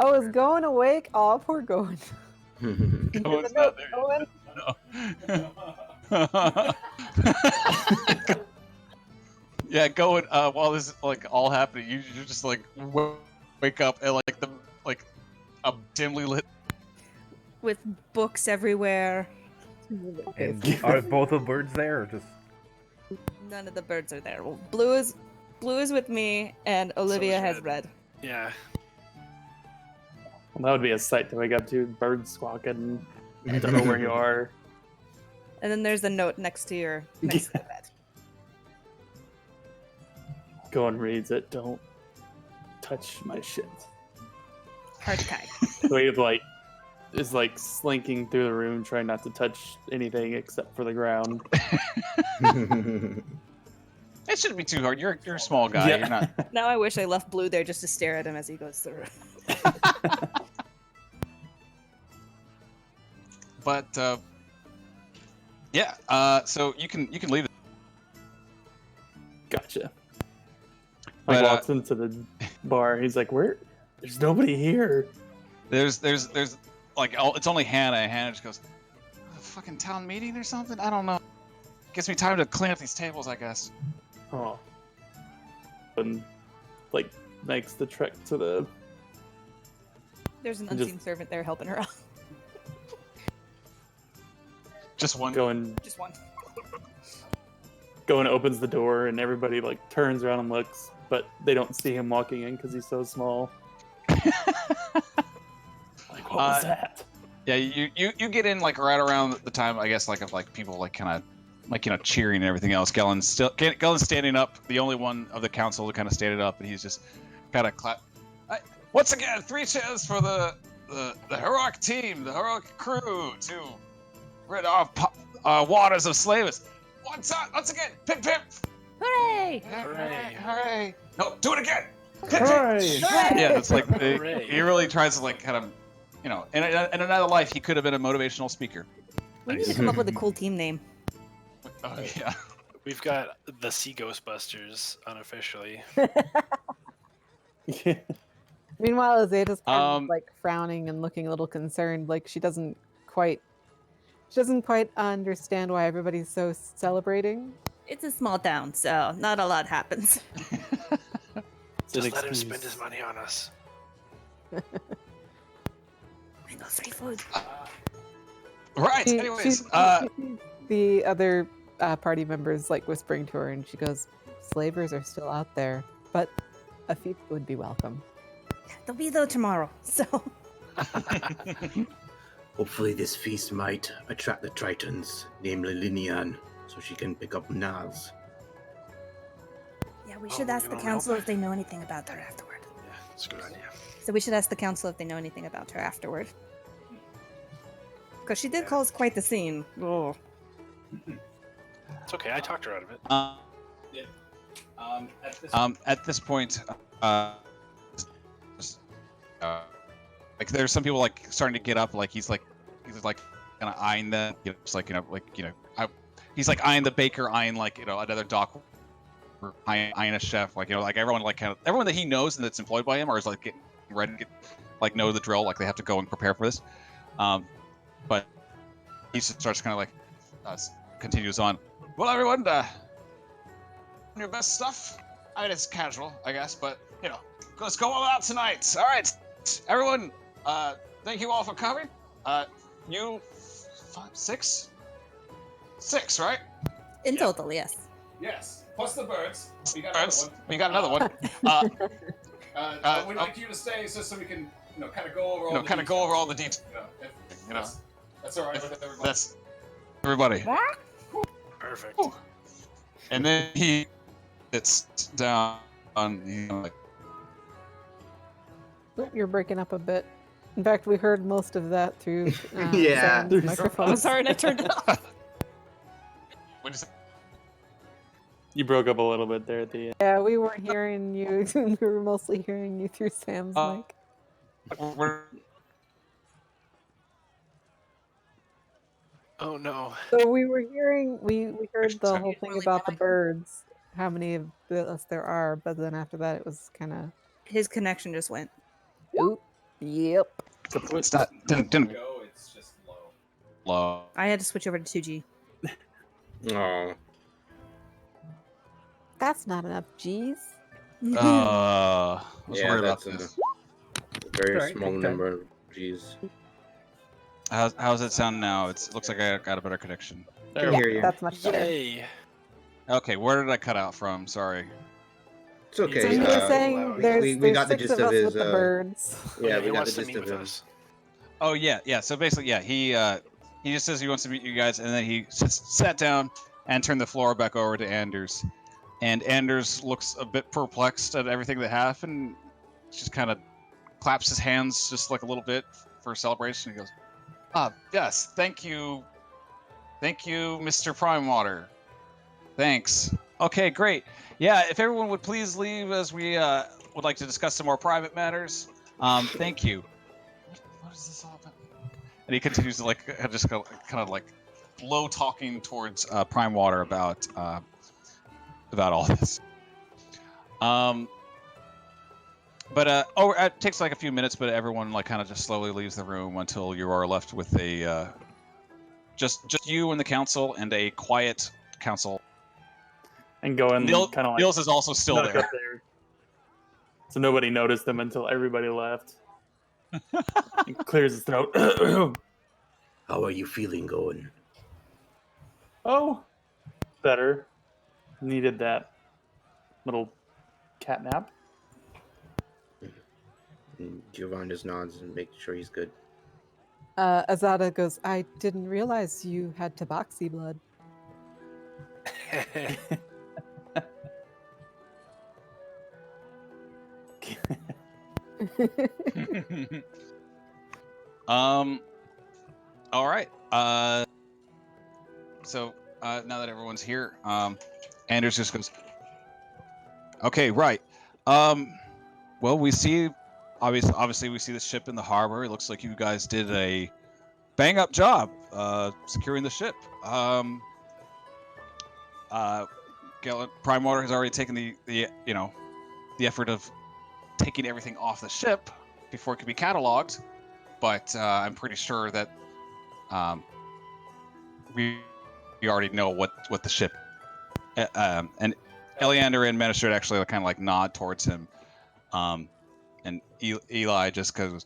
Oh, is Gowan awake? Oh, poor Gowan. Gowan's not there Gowan? No. Yeah, Gowan. While this is like all happening, you're just like wake up and like a dimly lit. With books everywhere. and are both the birds there, or just? None of the birds are there. Well, Blue is with me, and Olivia has red. Yeah. Well, that would be a sight to wake up to. Birds squawking. I don't know where you are. And then there's a note next to the bed. Go and reads it. Don't touch my shit. Hard Kai. So he is slinking through the room, trying not to touch anything except for the ground. It shouldn't be too hard. You're a small guy. Yeah. You're not. Now I wish I left Blue there just to stare at him as he goes through. But yeah. So you can leave it. Gotcha. But, Walks into the bar. He's like, "Where? There's nobody here." There's like it's only Hannah. And Hannah just goes, "A fucking town meeting or something? I don't know. Gives me time to clean up these tables, I guess." Oh. And makes the trek to the. There's an Just- unseen servant there helping her out. Just one. Going Just one. opens the door, and everybody like turns around and looks, but they don't see him walking in because he's so small. Like, what was that? Yeah, you get in like right around the time, I guess, like of like people like kind of like cheering and everything else. Gellen's standing up, the only one of the council to kind of stand up, and he's just kind of clap. Once again, 3 cheers for the heroic team, the heroic crew to rid off waters of slavers. Once again, pip pip. Hooray! Hooray! No, do it again. Hooray! Yeah, it's like Hooray. he really tries to like kind of, you know, in another life he could have been a motivational speaker. We need to come up with a cool team name. Oh yeah. We've got the Sea Ghostbusters unofficially. Meanwhile, Azade's kind of Um, like frowning and looking a little concerned, like she doesn't quite understand why everybody's so celebrating. It's a small town, so not a lot happens. Just let him spend his money on us. Mango free food. Right. She Anyways, sees the other party members like whispering to her, and she goes, "Slavers are still out there, but a feast would be welcome." They'll be there tomorrow, so. Hopefully this feast might attract the Tritons, namely Linian, so she can pick up Naz. Yeah, we should Oh, ask you the wanna council help? if they know anything about her afterward. Yeah, that's a good idea. So we should ask the council if they know anything about her afterward. Because she did cause quite the scene. Oh. It's okay. I talked her out of it. at this point, like there's some people like starting to get up, like he's like kind of eyeing them, you know, just like he's like eyeing the baker, eyeing like another dock, eyeing a chef, like like everyone that he knows and that's employed by him, or is like getting ready to like know the drill, like they have to go and prepare for this. But he starts kind of like continues on. Well, everyone, your best stuff. I mean, it's casual, I guess, but let's go all out tonight. All right, everyone. Thank you all for coming. You 5, 6, right? In total, yes. Yes, plus the birds. We got Birds. another one. We got another one. We'd like you to stay so we can, kind of go over all. the details. That's all right with everybody. That's everybody. Perfect. Whew. And then he sits down on like. Oh, you're breaking up a bit. In fact, we heard most of that through Yeah. Sam's microphone. I'm sorry, I turned it off. What is it? You broke up a little bit there at the end. Yeah, we weren't hearing you. We were mostly hearing you through Sam's mic. Oh no. So we were hearing, we heard the Sorry. whole thing about the birds, how many of us there are, but then after that it was kind of, His connection just went. oop, yep. It's not. Didn't Go, it's just low. low. I had to switch over to 2G. Oh, That's not enough G's. I was yeah, worried about that's this. a very Sorry, small take time. number. Jeez. How's it sound now? It looks like I got a better connection. I can hear you. That's much better. Yay. Okay, where did I cut out from? Sorry. It's okay. So you were saying there's, we there's got the 6 gist of of us his. with the birds. Yeah, he we got wants the to gist meet of with his. us. Oh yeah. So basically, yeah, he just says he wants to meet you guys, and then he sat down and turned the floor back over to Anders, and Anders looks a bit perplexed at everything that happened. Just kind of claps his hands just like a little bit for celebration. He goes, yes, thank you, Mr. Primewater. Thanks. Okay, great. Yeah, if everyone would please leave, as we would like to discuss some more private matters. Thank you. What is this all about? And he continues to like just kind of like low talking towards Primewater about all this. But it takes like a few minutes, but everyone like kind of just slowly leaves the room until you are left with a just you and the council and a quiet council. And going Nils kind of like Nils is also still snuck there. up there. So nobody noticed him until everybody left. He clears his throat. How are you feeling, Gowan? Oh, better. Needed that little cat nap. And Giovanni just nods and makes sure he's good. Azadeh goes, I didn't realize you had tabaxi blood. All right. So now that everyone's here, Anders just goes, okay, right. Well, we see, obviously we see the ship in the harbor. It looks like you guys did a bang up job securing the ship. Prime Water has already taken the effort of taking everything off the ship before it could be cataloged, but I'm pretty sure that we already know what the ship and Eleander and Magistrate actually kind of like nod towards him, and Eli just goes,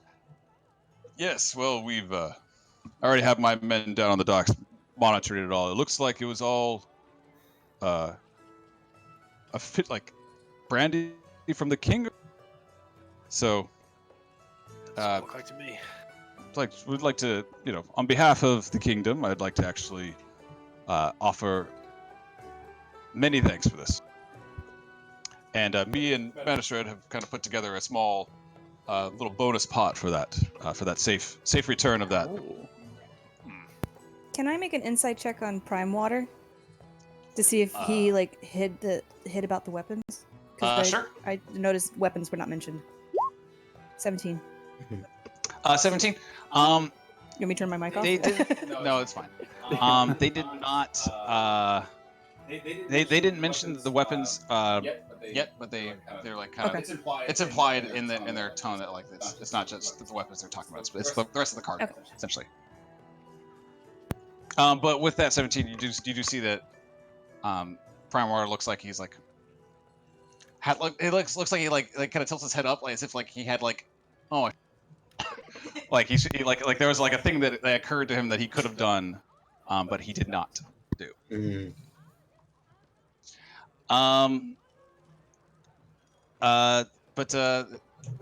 yes, well, we've I already have my men down on the docks monitoring it all. It looks like it was all a fit like brandy from the king. So look like to me. We'd like to, on behalf of the kingdom, I'd like to actually offer many thanks for this. And me and Magistrate have kind of put together a small little bonus pot for that safe return of that. Oh. Can I make an insight check on Prime Water to see if he like hid about the weapons? Sure. I noticed weapons were not mentioned. 17. 17. You want me to turn my mic off? They did. No, it's fine. They did not. They didn't mention the weapons yet, but they're like kind of. Okay. It's implied in their tone that like it's not just the weapons they're talking about. It's the rest of the card essentially. But with that 17, you do see that Prime Water looks like he's like. It looks like he like kind of tilts his head up like as if like he had like like he like there was like a thing that occurred to him that he could have done, but he did not do. Mm.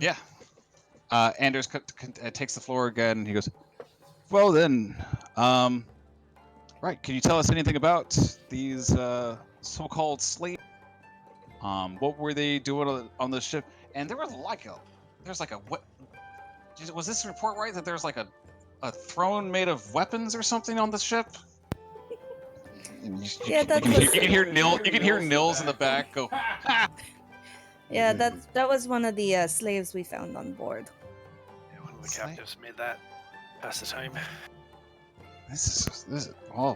Yeah. Anders takes the floor again. He goes, well then, right. Can you tell us anything about these so-called slaves? What were they doing on the ship? And there's like a what? Was this report right that there's like a throne made of weapons or something on the ship? Yeah, you can hear Nils in the back go. Yeah, that was one of the slaves we found on board. Yeah, one of the captives made that. Pass the time. This is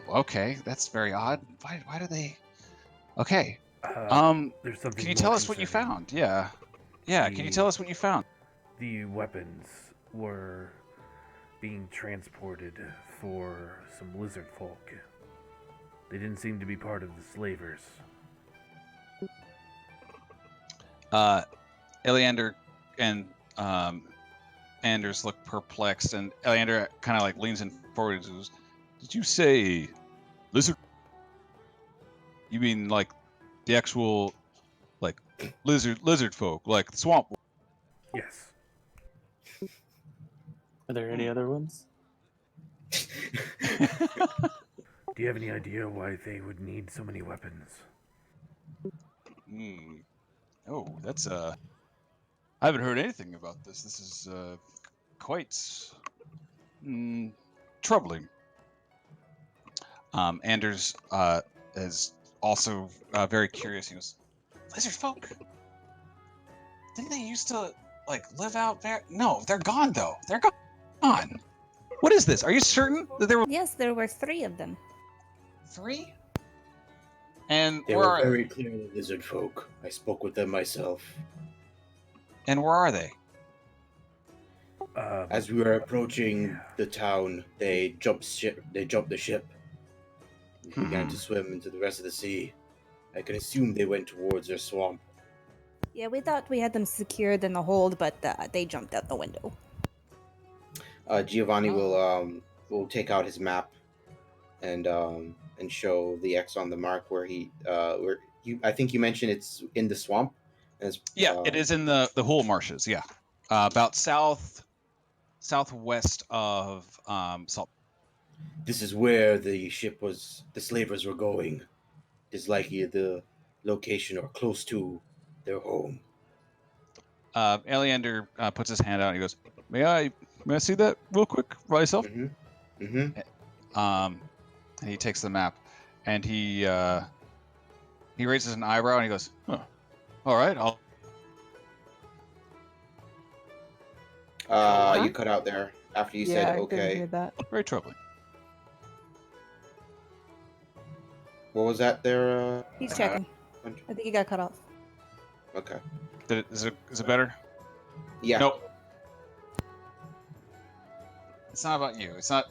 okay. That's very odd. Why do they? Okay. There's something. Can you tell us what you found? Yeah. Can you tell us what you found? The weapons were being transported for some lizard folk. They didn't seem to be part of the slavers. Eleander and Anders look perplexed, and Eleander kind of like leans in forward and goes, "Did you say lizard? You mean like the actual like lizard folk, like the swamp?" Yes. Are there any other ones? Do you have any idea why they would need so many weapons? Oh, that's I haven't heard anything about this. This is quite troubling. Anders is also very curious. He goes, lizard folk? Didn't they used to like live out there? No, they're gone though. They're gone. What is this? Are you certain that there were Yes, there were 3 of them. 3? And They where were are very clearly lizard folk. I spoke with them myself. And where are they? As we were approaching the town, they jumped the ship. And began to swim into the rest of the sea. I can assume they went towards their swamp. Yeah, we thought we had them secured in the hold, but they jumped out the window. Giovanni will take out his map and show the X on the mark where I think you mentioned it's in the swamp. It is in the Hool Marshes. Yeah, about southwest of Salt. This is where the slavers were going. It's likely the location or close to their home. Eleander puts his hand out and he goes, May I see that real quick by yourself? And he takes the map and he raises an eyebrow and he goes, "Huh. All right, You cut out there after you said okay. I didn't hear that. Very troubling." What was that there? He's checking. I think he got cut off. Okay. Is it better? Yeah. Nope. It's not about you. It's not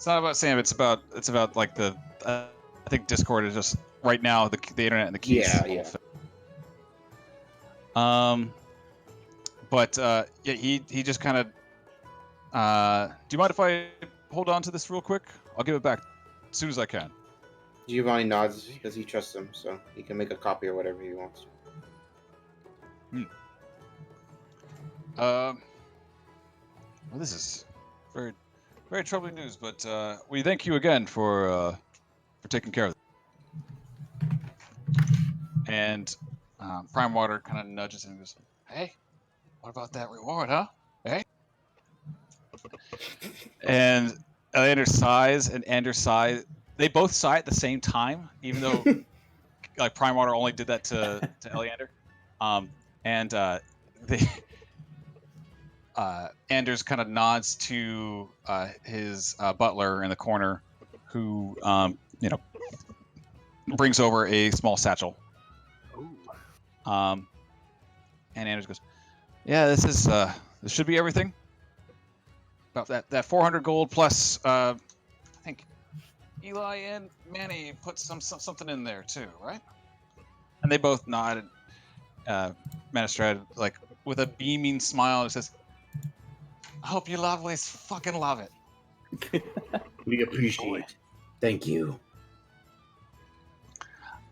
about Sam. It's about like the. I think Discord is just right now the internet and the keys. Yeah. But he just kind of. Do you mind if I hold on to this real quick? I'll give it back as soon as I can. Giovanni nods because he trusts him, so he can make a copy or whatever he wants. Well, this is very, very troubling news, but we thank you again for taking care of it. And Prime Water kind of nudges him and goes, "Hey, what about that reward, huh? Hey?" And Eleander sighs, and Anders sighs. They both sigh at the same time, even though like Prime Water only did that to Eleander. Anders kind of nods to his butler in the corner, who brings over a small satchel. And Anders goes, "Yeah, this should be everything. About that 400 gold plus, I think Eli and Manny put something in there too, right?" And they both nod. And Manistrad, like with a beaming smile, says, "I hope you lovelies fucking love it." We appreciate it. Thank you.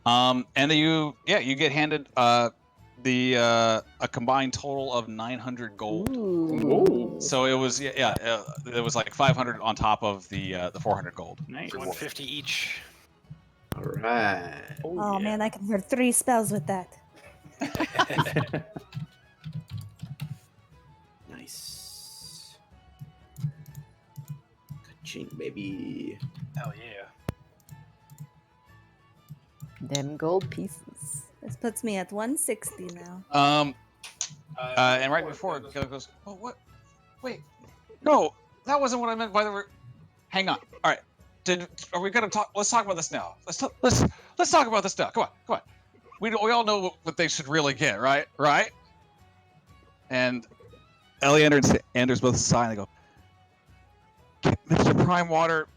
And then you get handed a combined total of 900 gold. Ooh. So it was it was like 500 on top of the 400 gold. Nice. 150 each. All right. Oh man, I can learn 3 spells with that. Nice. Ka-ching, baby. Hell yeah. Them gold pieces. This puts me at 160 now. And right before Kelly goes, "Oh, what? Wait, no, that wasn't what I meant by the. Hang on. All right, are we gonna talk? Let's talk about this now. Let's talk about this now. Come on. We all know what they should really get, right? Right? And Eleander and Anders both sigh and they go, "Mr. Prime Water,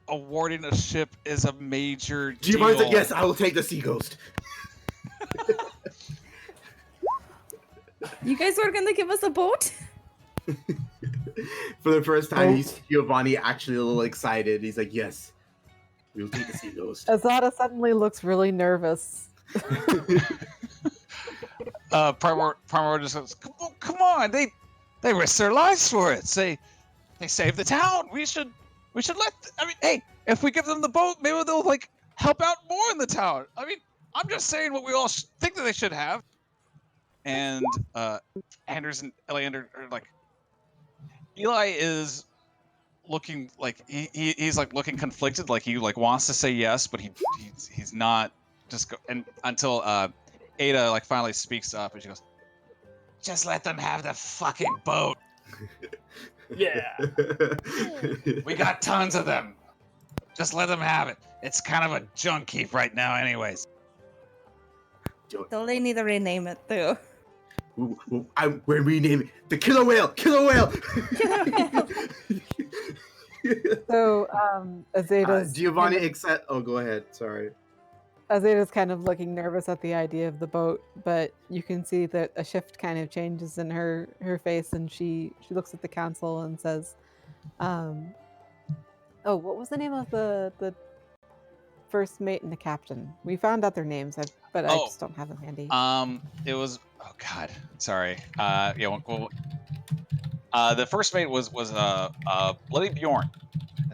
awarding a ship is a major deal." Giovanni's like, "Yes, I will take the Sea Ghost." You guys were gonna give us a boat? For the first time, you see Giovanni actually a little excited. He's like, "Yes, we will take the Sea Ghost." Azadeh suddenly looks really nervous. Prime Water just goes, "Come on, they risked their lives for it. They saved the town. We should let. I mean, hey, if we give them the boat, maybe they'll like help out more in the town. I mean, I'm just saying what we all think that they should have." And Anders and Eleander are like, Eli is looking like he's like looking conflicted, like he like wants to say yes, but he's not. And until Ada like finally speaks up and she goes, "Just let them have the fucking boat. Yeah. We got tons of them. Just let them have it. It's kind of a junk heap right now, anyways." They'll need to rename it too. We're renaming it the Killer Whale. Killer Whale. So, Azadeh's Giovanni accept. Oh, go ahead. Sorry. Azeda's kind of looking nervous at the idea of the boat, but you can see that a shift kind of changes in her face, and she looks at the council and says, "Oh, what was the name of the first mate and the captain? We found out their names, but I just don't have them handy." It was. Oh God, sorry. Yeah. Well, the first mate was Bloody Bjorn.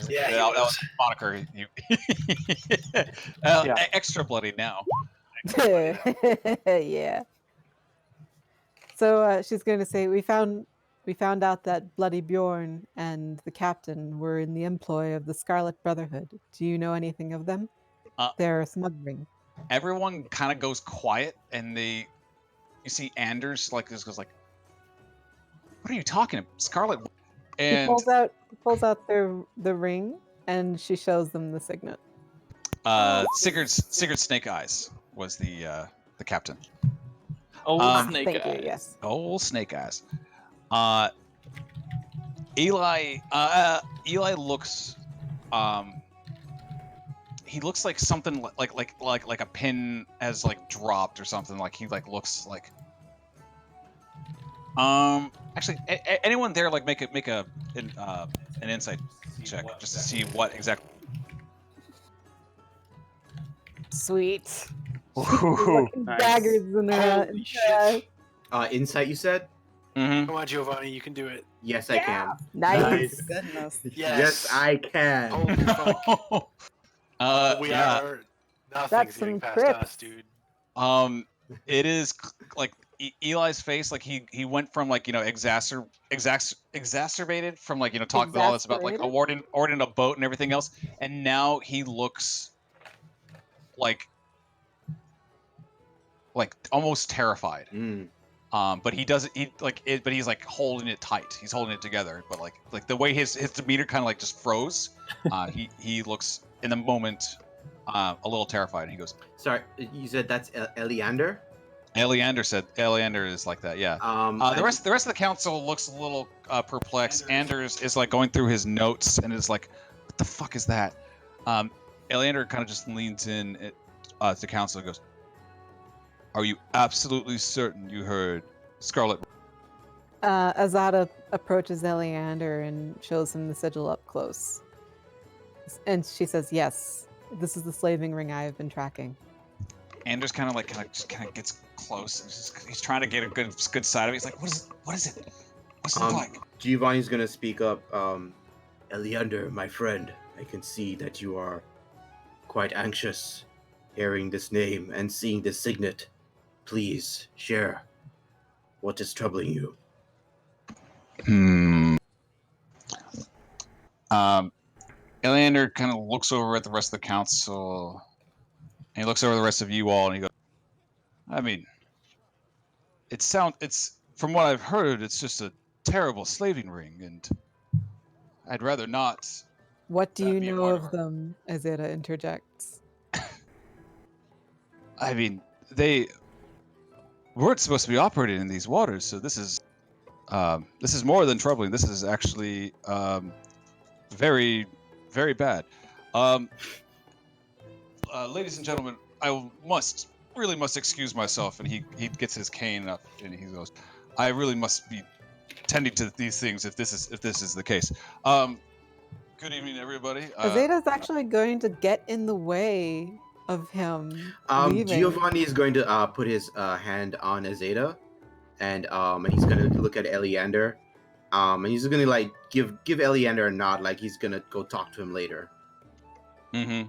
Yeah, he that was. was moniker. Yeah. Extra bloody now. Yeah. So she's going to say, we found out that Bloody Bjorn and the captain were in the employ of the Scarlet Brotherhood. Do you know anything of them? They're a smuggling. Everyone kind of goes quiet, and you see Anders goes like, "What are you talking about, Scarlet?" And He pulls out the ring, and she shows them the signet. Sigurd Snake Eyes was the captain. Snake thank Eyes. you. Yes. Old Snake Eyes. Eli looks. He looks like something like a pin has like dropped or something. Like he like looks like. Actually, anyone there like make an insight check just to see what exactly. Sweet. Ooh, nice. Daggers in her. Holy shit. Insight, you said? Mm-hmm. Come on, Giovanni, you can do it. Yes, I can. Nice. Goodness. Yes, I can. Holy fuck. We Yeah. are nothing's That's getting some past crips. us, dude. It is like Eli's face, like he went from like exacerbated from like talking all this about like Exasperated? awarding a boat and everything else, and now he looks like almost terrified. Mm. But he doesn't. But he's like holding it tight. He's holding it together. But like the way his demeanor kind of like just froze. He looks in the moment a little terrified. And he goes, Sorry, you said that's Eliander? Eliander is like that. Yeah. The rest of the council looks a little perplexed. Anders is like going through his notes and is like, "What the fuck is that?" Eliander kind of just leans in to the council and goes, "Are you absolutely certain you heard Scarlet?" Azadeh approaches Eleander and shows him the sigil up close. And she says, "Yes, this is the slaving ring I have been tracking." Anders kind of gets close. And he's trying to get a good side of it. He's like, "What is it? What's it look like?" Giovanni's gonna speak up. Eliander, my friend, I can see that you are quite anxious hearing this name and seeing this signet. Please share what is troubling you. Eleander kind of looks over at the rest of the council, and he looks over the rest of you all, and he goes, "I mean, it's from what I've heard, it's just a terrible slaving ring, and I'd rather not." What do you be a know part of of them? Azadeh interjects. I mean, they weren't supposed to be operating in these waters, so this is more than troubling. This is actually very, very bad. Ladies and gentlemen, I really must excuse myself. And he gets his cane up and he goes, "I really must be tending to these things if this is the case." Good evening, everybody. Azadeh's actually going to get in the way of him leaving. Giovanni is going to put his hand on Azadeh, and he's going to look at Eleander, and he's going to like give Eleander a nod, like he's going to go talk to him later. Mm-hmm.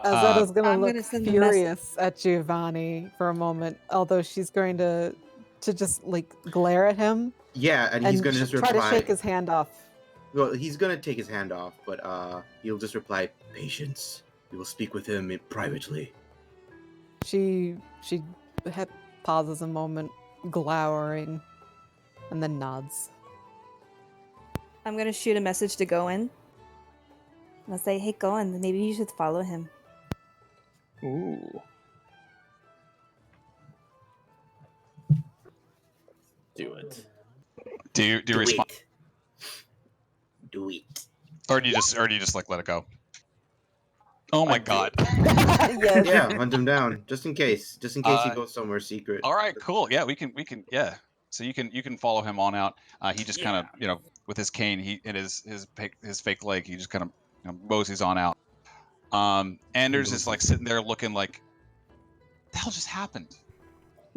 Azadeh's going to look send a furious at Giovanni for a moment, although she's going to just like glare at him. Yeah, and he's going to just try reply. to shake his hand off. Well, he's going to take his hand off, but he'll just reply, "Patience. We will speak with him privately." She pauses a moment, glowering, and then nods. I'm gonna shoot a message to Gowan. I'll say, "Hey, Gowan, maybe you should follow him." Ooh. Do it. Do you respond, Do it. or do you just like let it go? Oh my I'd do god. Yes. Yeah, hunt him down just in case he Uh, goes somewhere secret. All right, cool. Yeah, we can yeah. So you can follow him on out. He just kind of with his cane, he and his fake leg, he just kind of moseys on out. Anders is like sitting there looking like, the hell just happened?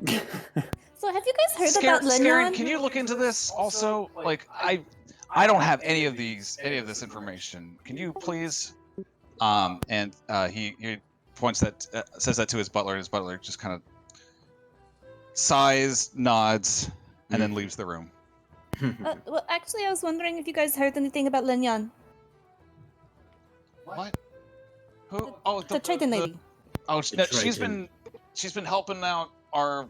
So have you guys heard about Scarin, Lenyon? can you look into this also? Like I don't have any of this information. Can you please? And he points that says that to his butler. His butler just kind of sighs, nods, and then leaves the room. Well, actually, I was wondering if you guys heard anything about Lenyon, What? Who? Oh, the Triton lady. Oh, The she's Triton. been helping out our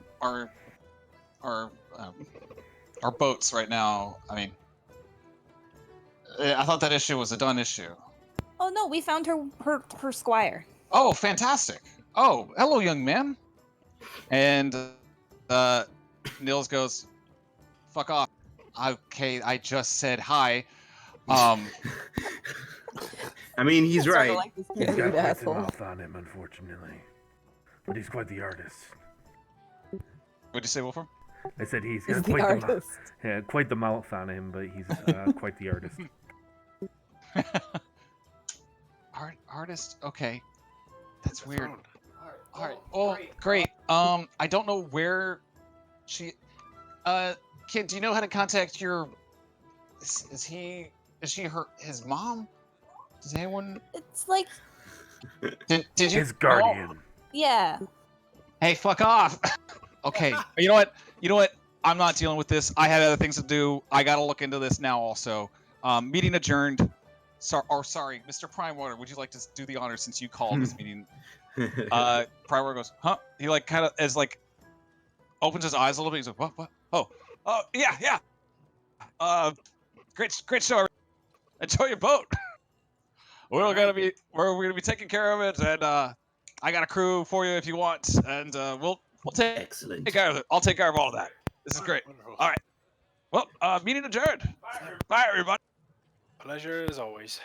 boats right now. I mean, I thought that issue was a done issue. Oh no, we found her squire. Oh, fantastic! Oh, hello, young man. And Nils goes, "Fuck off." Okay, I just said hi. I mean, he's Sorta right. like this He's got rude quite the asshole. mouth on him, unfortunately. But he's quite the artist. What'd you say, Wolfram? I said he's He's got the quite the mouth. artist. Yeah, quite the mouth on him, but he's quite the artist. Artist? Okay. That's weird. Phone. All right. Oh, great. I don't know where she. Kid, do you know how to contact your? Is she his mom? Does anyone? It's like, Did you? His guardian. yeah. Hey, fuck off. Okay. You know what? I'm not dealing with this. I had other things to do. I gotta look into this now. Also, meeting adjourned. Sorry, Mr. Primewater. Would you like to do the honor since you called this meeting? Primewater goes, huh? He like kind of as like opens his eyes a little bit. He's like, what? Oh, yeah. Great show. Enjoy your boat. We're gonna be taking care of it, and I got a crew for you if you want, and we'll take Excellent. care of it. I'll take care of all of that. This is great. Wonderful. All right. Well, meeting adjourned. Bye, everybody. Pleasure as always.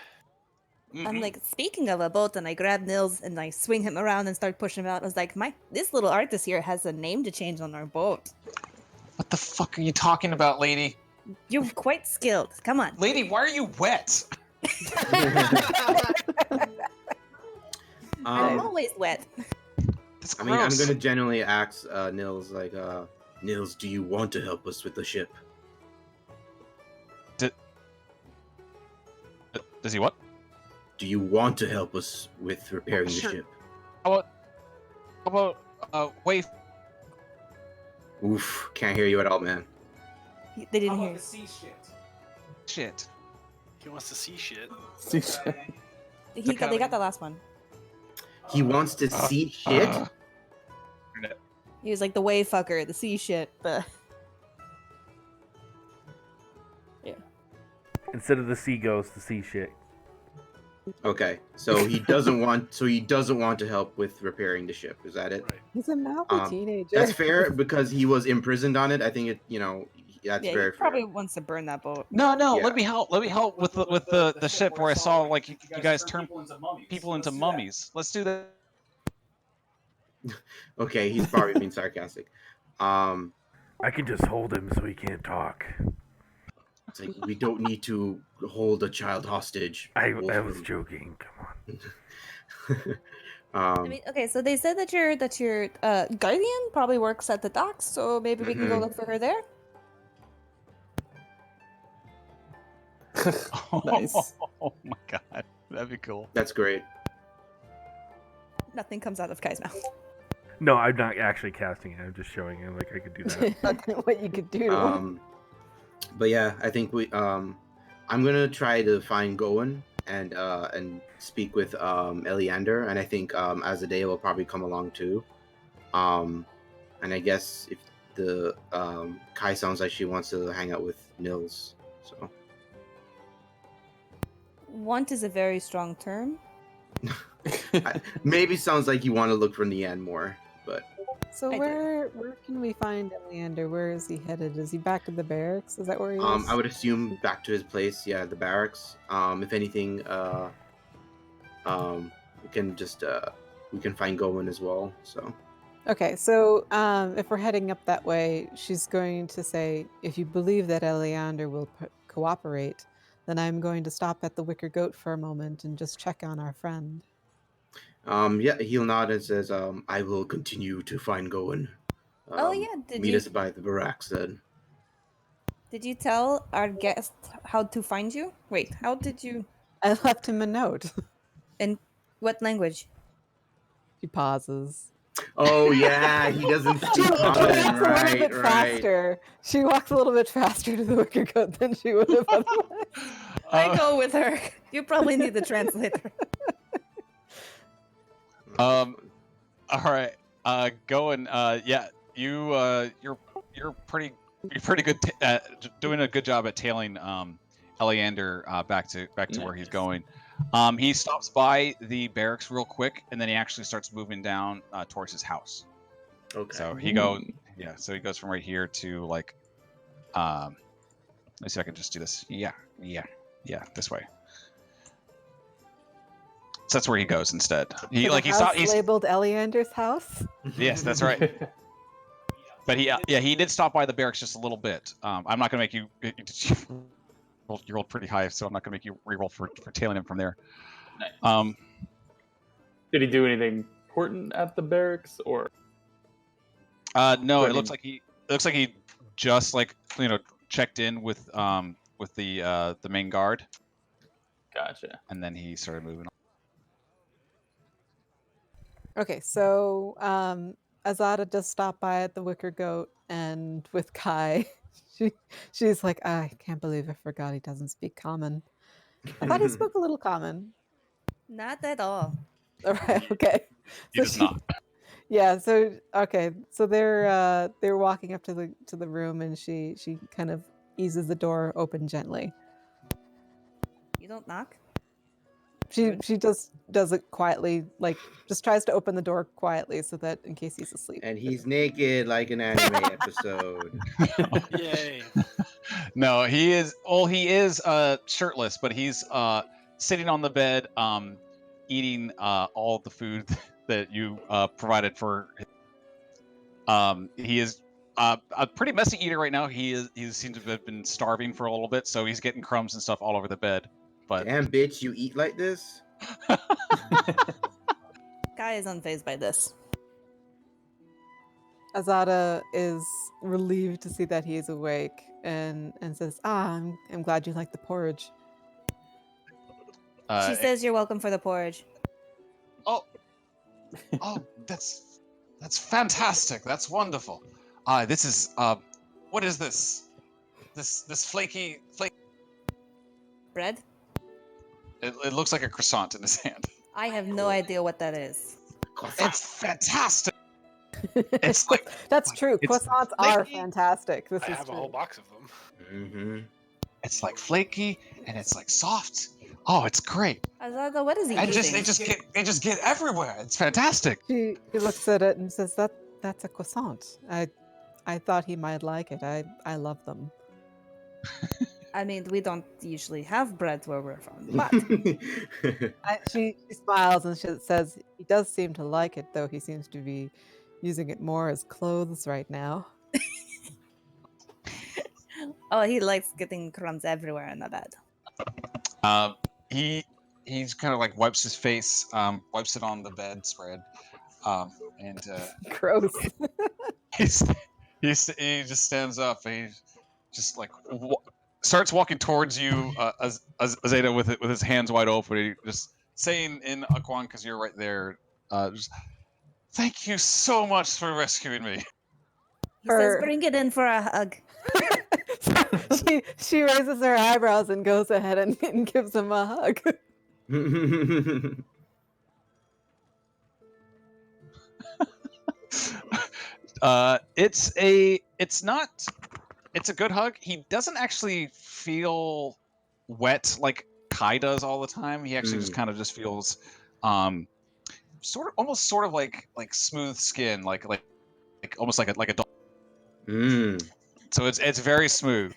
I'm like, speaking of a boat, and I grab Nils and I swing him around and start pushing him out. I was like, this little artist here has a name to change on our boat. What the fuck are you talking about, lady? You're quite skilled. Come on. Lady, why are you wet? I'm always wet. That's I mean, I'm gross. gonna genuinely ask Nils, like, Nils, do you want to help us with the ship? Does he what? Do you want to help us with repairing the Sure. ship? How about wait? Oof, can't hear you at all, man. They didn't How hear about you. the sea shit? Shit. He wants to see shit. They got the last one. He wants to see shit? He was like the wave fucker, the sea shit, but Instead of the sea ghost, the sea shit. Okay, so he doesn't want to help with repairing the ship. Is that it? Right. He's a mouthy teenager. That's fair because he was imprisoned on it. I think that's yeah, very he probably fair. wants to burn that boat. No. Yeah. Let me help. Let me help with the ship where I saw like you guys turn people into mummies. Let's do that. Okay, he's probably being sarcastic. I can just hold him so he can't talk. It's like we don't need to hold a child hostage. I Wolfram. was joking. Come on. I mean, okay, so they said that your guardian probably works at the docks, so maybe we can go Mhm. look for her there. Nice. Oh my god, that'd be cool. That's great. Nothing comes out of Kai's mouth. No, I'm not actually casting it. I'm just showing him like I could do that. What you could do to him. But yeah, I think I'm gonna try to find Gowan and speak with Eliander, and I think Azadeh will probably come along too. And I guess if the Kai sounds like she wants to hang out with Nils, so Want is a very strong term. maybe sounds like you want to look for Nian more, but So I do. where can we find Leander? Where is he headed? Is he back to the barracks? Is that where he is? I would assume back to his place, yeah, the barracks. If anything, we can find Gowan as well. So Okay, so if we're heading up that way, she's going to say, if you believe that Eleander will cooperate, then I'm going to stop at the Wicker Goat for a moment and just check on our friend. yeah, he'll nod and says, I will continue to find Gowan. Oh yeah, Meet us by the barracks then. Did you tell our guest how to find you? Wait, how did you? I left him a note. In what language? She pauses. Oh yeah, he doesn't speak common. Walks a little bit Right. faster. She walks a little bit faster to the Wicker Goat than she would have otherwise. I go with her. You probably need the translator. All right, Gowan. Yeah, you're pretty good at doing a good job at tailing Eleander back to where he's going. He stops by the barracks real quick, and then he actually starts moving down towards his house. Okay. So he goes, So he goes from right here to like, let's see if I can just do this. Yeah, this way. So that's where he goes instead. He's labeled Eleander's house. Yes, that's right. But he did stop by the barracks just a little bit. I'm not gonna make you. You rolled pretty high, so I'm not gonna make you reroll for tailing him from there. Did he do anything important at the barracks, or? No, it looks like he just checked in with the main guard. Gotcha. And then he started moving on. Okay, so Azadeh does stop by at the Wicker Goat, and with Kai, she's like, I can't believe I forgot he doesn't speak common. I thought he spoke a little common. Not at all. All right, okay. He does not. Yeah, so okay, so they're walking up to the room, and she kind of eases the door open gently. You don't knock? She just does it quietly, like just tries to open the door quietly so that in case he's asleep. And he's naked like an anime episode. Yay. No, he is shirtless, but he's sitting on the bed, eating all the food that you provided for him. He is a pretty messy eater right now. He seems to have been starving for a little bit, so he's getting crumbs and stuff all over the bed. But damn, bitch, you eat like this? Guy is unfazed by this. Azadeh is relieved to see that he is awake and says, I'm glad you like the porridge. She says you're welcome for the porridge. Oh, that's fantastic. That's wonderful. This is what is this? This flaky bread? It looks like a croissant in his hand. I have no idea what that is. It's fantastic. It's like that's true. Croissants are fantastic. I have a whole box of them. Mm-hmm. It's like flaky and it's like soft. Oh, it's great. Azadeh, what is he eating? They just get everywhere. It's fantastic. He looks at it and says, that's a croissant. I thought he might like it. I love them. I mean, we don't usually have bread where we're from, but she smiles and she says, he does seem to like it, though he seems to be using it more as clothes right now. Oh, he likes getting crumbs everywhere in the bed. He's kind of like wipes his face, wipes it on the bedspread, and gross. he just stands up and he just like starts walking towards you, Azadeh, with his hands wide open. He just saying in Akwan, because you're right there, just, thank you so much for rescuing me. He says, bring it in for a hug. she raises her eyebrows and goes ahead and gives him a hug. It's a good hug. He doesn't actually feel wet like Kai does all the time. He actually just kind of just feels almost sort of like smooth skin, like almost like a dog. So it's very smooth.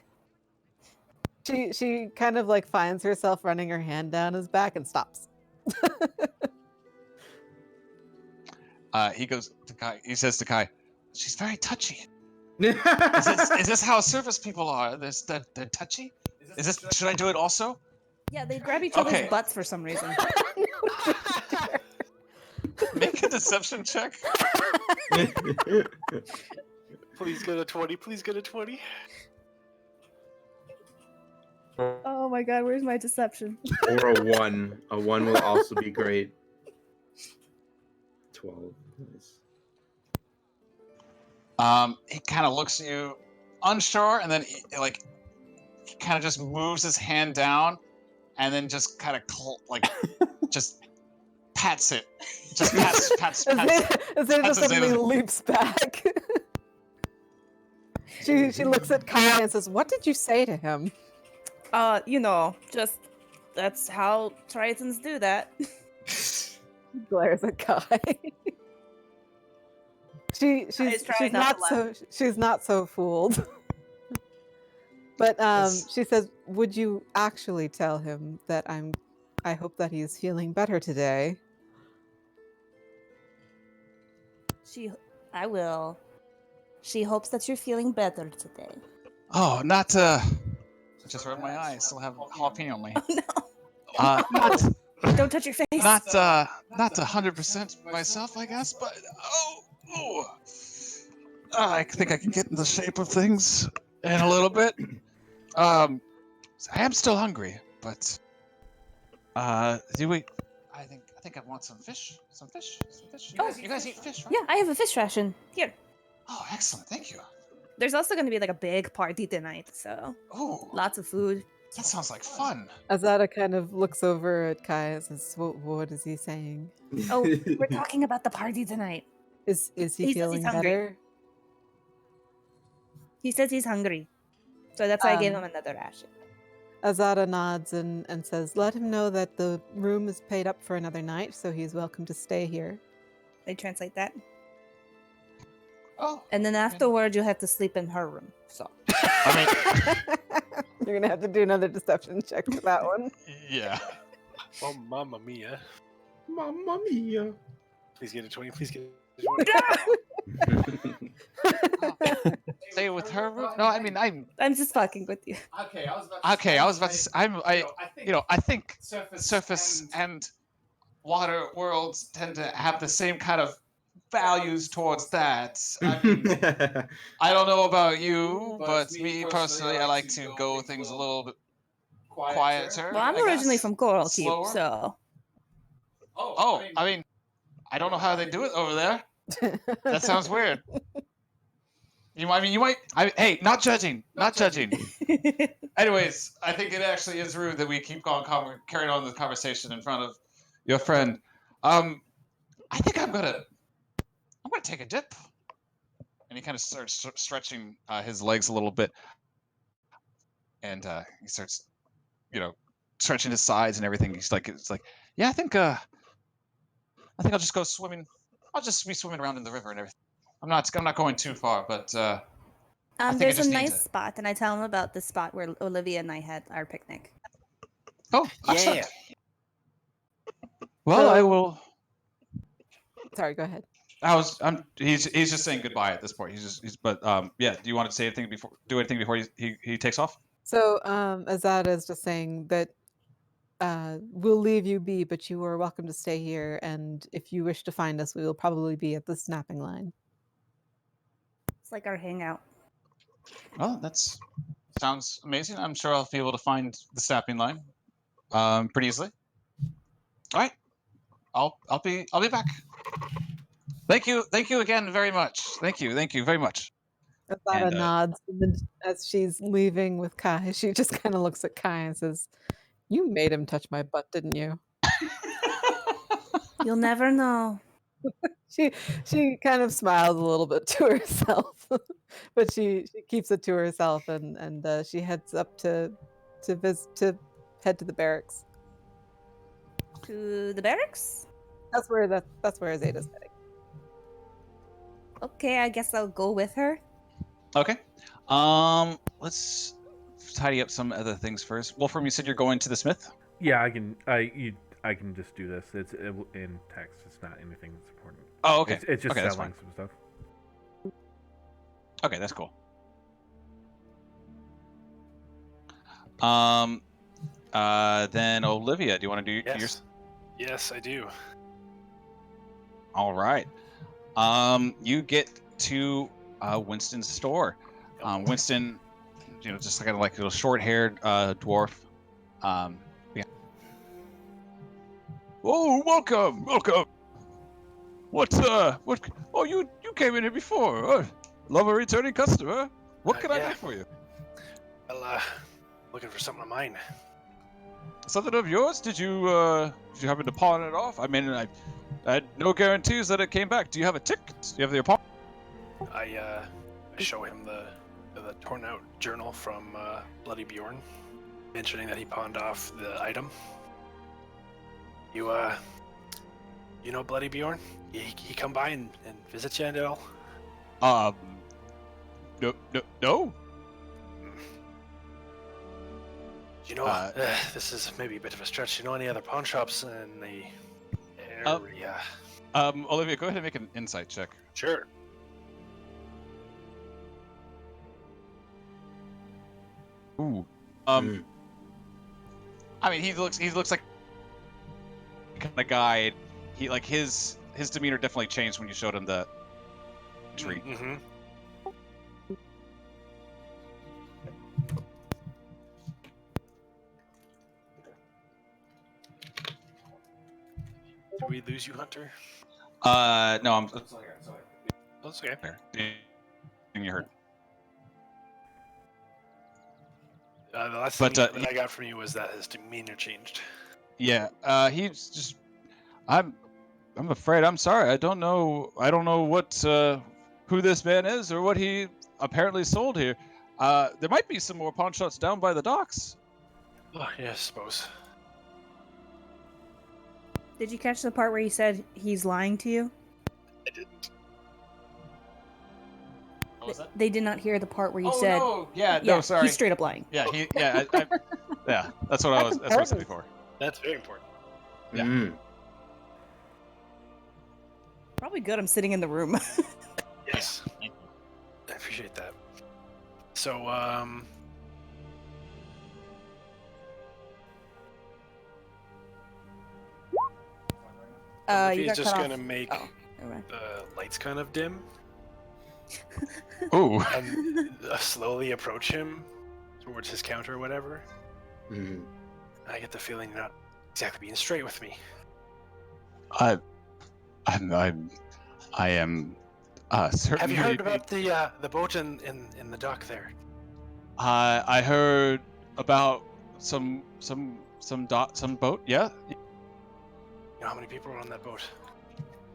She kind of like finds herself running her hand down his back and stops. he goes to Kai. He says to Kai, "She's very touchy. Is this how surface people are? They're touchy. Is this? Should I do it also?" Yeah, they grab each Okay. other's butts for some reason. Make a deception check. Please get a 20. Please get a 20. Oh my god, where's my deception? Or a 1. A 1 will also be great. 12. Nice. He kind of looks at you, unsure, and then he kind of just moves his hand down, and then just kind of just pats it. Just pats. As it just suddenly leaps back. She looks at Kai and says, "What did you say to him?" Just that's how Tritons do that. Glares at Kai. She's not so fooled. But she says, "Would you actually tell him that I hope that he's feeling better today?" I will. She hopes that you're feeling better today. Oh, not I just rubbed my eye. I still have jalapeno on my Oh no. Don't touch your face. Not 100% myself, I guess, but I think I can get in the shape of things in a little bit. I am still hungry, but do we? I think I want some fish. Some fish. You guys eat fish, right? Yeah, I have a fish ration here. Oh, excellent! Thank you. There's also going to be like a big party tonight, so lots of food. That sounds like fun. Azadeh kind of looks over at Kai and says, "What is he saying?" Oh, we're talking about the party tonight. Is he feeling better? He says he's hungry, so that's why I gave him another ration. Azadeh nods and says, "Let him know that the room is paid up for another night, so he's welcome to stay here." They translate that. Oh. And then afterward, you have to sleep in her room. So. You're gonna have to do another deception check for that one. Yeah. Oh, mamma mia! Mamma mia! Please get a 20. Please get a 20. Stay with her room? No, I mean I'm just fucking with you. Okay, I was about to say. I think surface and water worlds tend to have the same kind of values towards that. I mean, I don't know about you, but me personally, I like to go things a little bit quieter. Well, I'm originally from Coral Keep, so. I mean, I don't know how they do it over there. That sounds weird. You might. Hey, not judging. Anyways, I think it actually is rude that we keep carrying on the conversation in front of your friend. I think I'm gonna take a dip. And he kind of starts stretching his legs a little bit, and he starts, stretching his sides and everything. It's like, yeah, I think I'll just go swimming. I'll just be swimming around in the river and everything. I'm not going too far, but there's a nice spot, and I tell him about the spot where Olivia and I had our picnic. Oh, excellent. Yeah. Well, I will. Sorry, go ahead. He's just saying goodbye at this point. Yeah. Do you want to say anything before he takes off? So Azadeh is just saying that we'll leave you be, but you are welcome to stay here. And if you wish to find us, we will probably be at the snapping line. It's like our hangout. Oh, sounds amazing. I'm sure I'll be able to find the snapping line pretty easily. All right, I'll be back. Thank you again very much. Thank you very much. Azadeh nods, and then as she's leaving with Kai, she just kind of looks at Kai and says, "You made him touch my butt, didn't you?" You'll never know. She kind of smiles a little bit to herself, but she keeps it to herself, and she heads up to head to the barracks. To the barracks? That's where Azadeh's heading. Okay, I guess I'll go with her. Okay. Let's tidy up some other things first. Wolfram, you said you're going to the smith? Yeah, I can just do this. It's in text. It's not anything that's important. Oh, okay. It's just Okay, that's selling fine. some stuff. Okay, that's cool. Then Olivia, do you want to do Yes. yours? Yes, I do. All right. You get to Winston's store. Winston, just kind of like a little short-haired dwarf. Yeah. Oh, welcome. What? Oh, you came in here before. Love a returning customer. What can I yeah. do for you? Well, looking for something of mine. Something of yours? Did you happen to pawn it off? I mean, I had no guarantees that it came back. Do you have a ticket? Do you have the pawn? I show him the torn out journal from Bloody Bjorn, mentioning that he pawned off the item. You know Bloody Bjorn? He come by and visit you and all? No. You know, this is maybe a bit of a stretch. You know any other pawn shops in the area? Olivia, go ahead and make an insight check. Sure. Ooh. I mean, he looks like kind of guy. He like his demeanor definitely changed when you showed him the tree. Mm-hmm. Did we lose you, Hunter? No, I'm. That's okay. You heard. The last thing that I got from you was that his demeanor changed. Yeah, he's just. I'm afraid. I'm sorry. I don't know what who this man is or what he apparently sold here. There might be some more pawn shops down by the docks. Oh, yeah, I suppose. Did you catch the part where he said he's lying to you? I didn't. What was that? They did not hear the part where you said. No. Yeah. Yeah, No. Sorry. he's straight up lying. Yeah, yeah, that's what I was saying before. That's very important. Yeah. Probably good I'm sitting in the room. Yes. I appreciate that. So, You he's got just cut gonna off. make Oh, never mind. the lights kind of dim Ooh. and slowly approach him towards his counter or whatever. I get the feeling you're not exactly being straight with me. I am certainly. Have you heard about the boat in the dock there? I heard about some boat. Yeah. You know how many people are on that boat?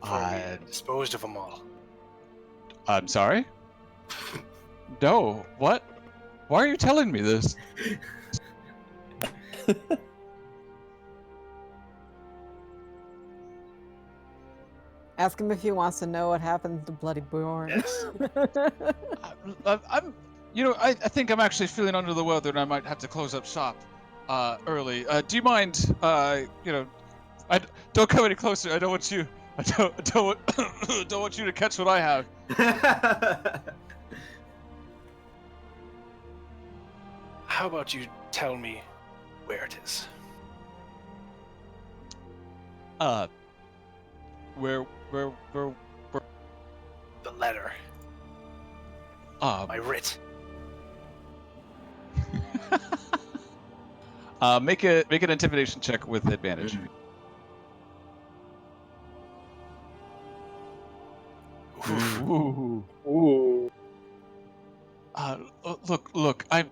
I Disposed of them all. I'm sorry. No. What? Why are you telling me this? Ask him if he wants to know what happened to Bloody Bjorn. Yes. I'm. I think I'm actually feeling under the weather, and I might have to close up shop early. Do you mind? I don't come any closer. I don't want you. I don't want you to catch what I have. How about you tell me where it is? Where? The letter. My writ. Make an intimidation check with advantage. Ooh. Look. I'm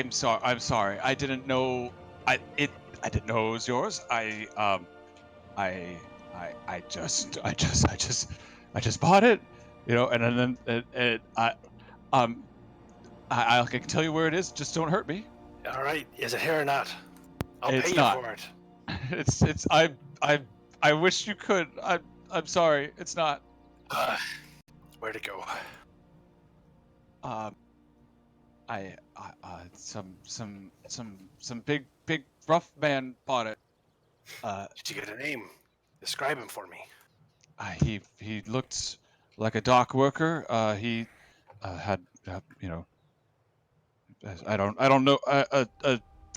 sorry. I didn't know. I didn't know it was yours. I just bought it, and then I can tell you where it is. Just don't hurt me. All right. Is it here or not? I'll It's pay not. you for it. I wish you could. I'm sorry. It's not. Where'd it go? Some big rough man bought it. Did you get a name? Describe him for me. He looked like a dock worker. He had I don't know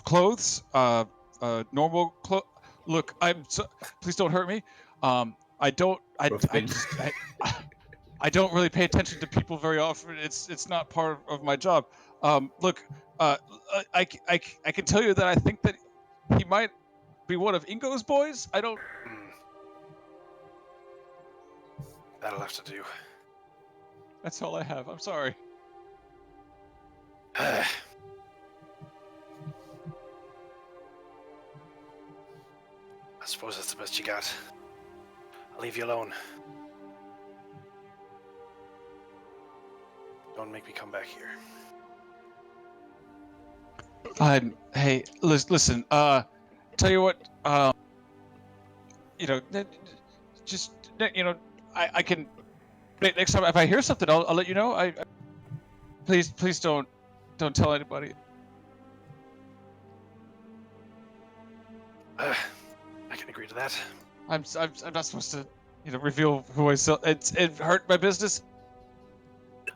clothes. Normal clothes. Look, please don't hurt me. I don't. I don't really pay attention to people very often. It's not part of my job. Look, I can tell you that I think that he might be one of Ingo's boys. I don't. That'll have to do. That's all I have. I'm sorry. I suppose that's the best you got. I'll leave you alone. Don't make me come back here. Hey, listen. Tell you what. Just I can. Next time, if I hear something, I'll let you know. Please don't tell anybody. I can agree to that. I'm not supposed to reveal who I sell. It hurt my business.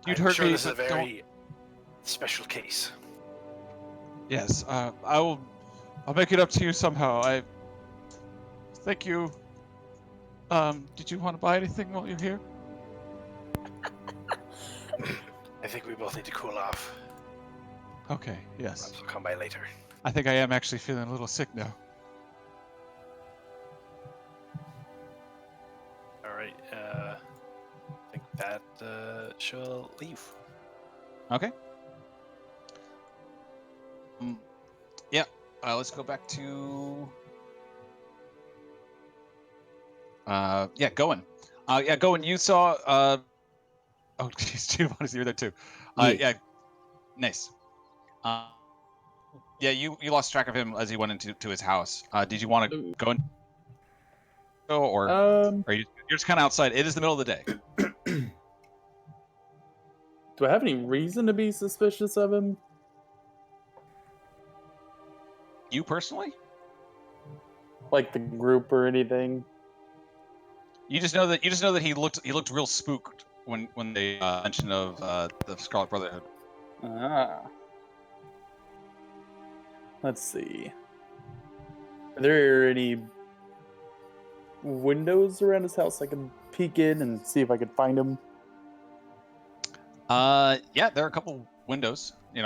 You'd I'm hurt sure me. This is a but very special case. Yes, I'll make it up to you somehow. Thank you. Did you want to buy anything while you're here? I think we both need to cool off. Okay. Yes. I'll come by later. I think I am actually feeling a little sick now. All right. I think that shall leave. Okay. Yeah. Let's go back to. Gowan. Gowan. You saw. Oh, geez, Giovanni's here there too. Yeah. Nice. You lost track of him as he went into his house. Did you want to go in? Or are you're just kind of outside? It is the middle of the day. Do I have any reason to be suspicious of him? You personally? Like the group or anything? You just know that he looked real spooked when they mentioned of the Scarlet Brotherhood. Let's see. Are there any windows around his house I can peek in and see if I can find him? Yeah, there are a couple windows. If you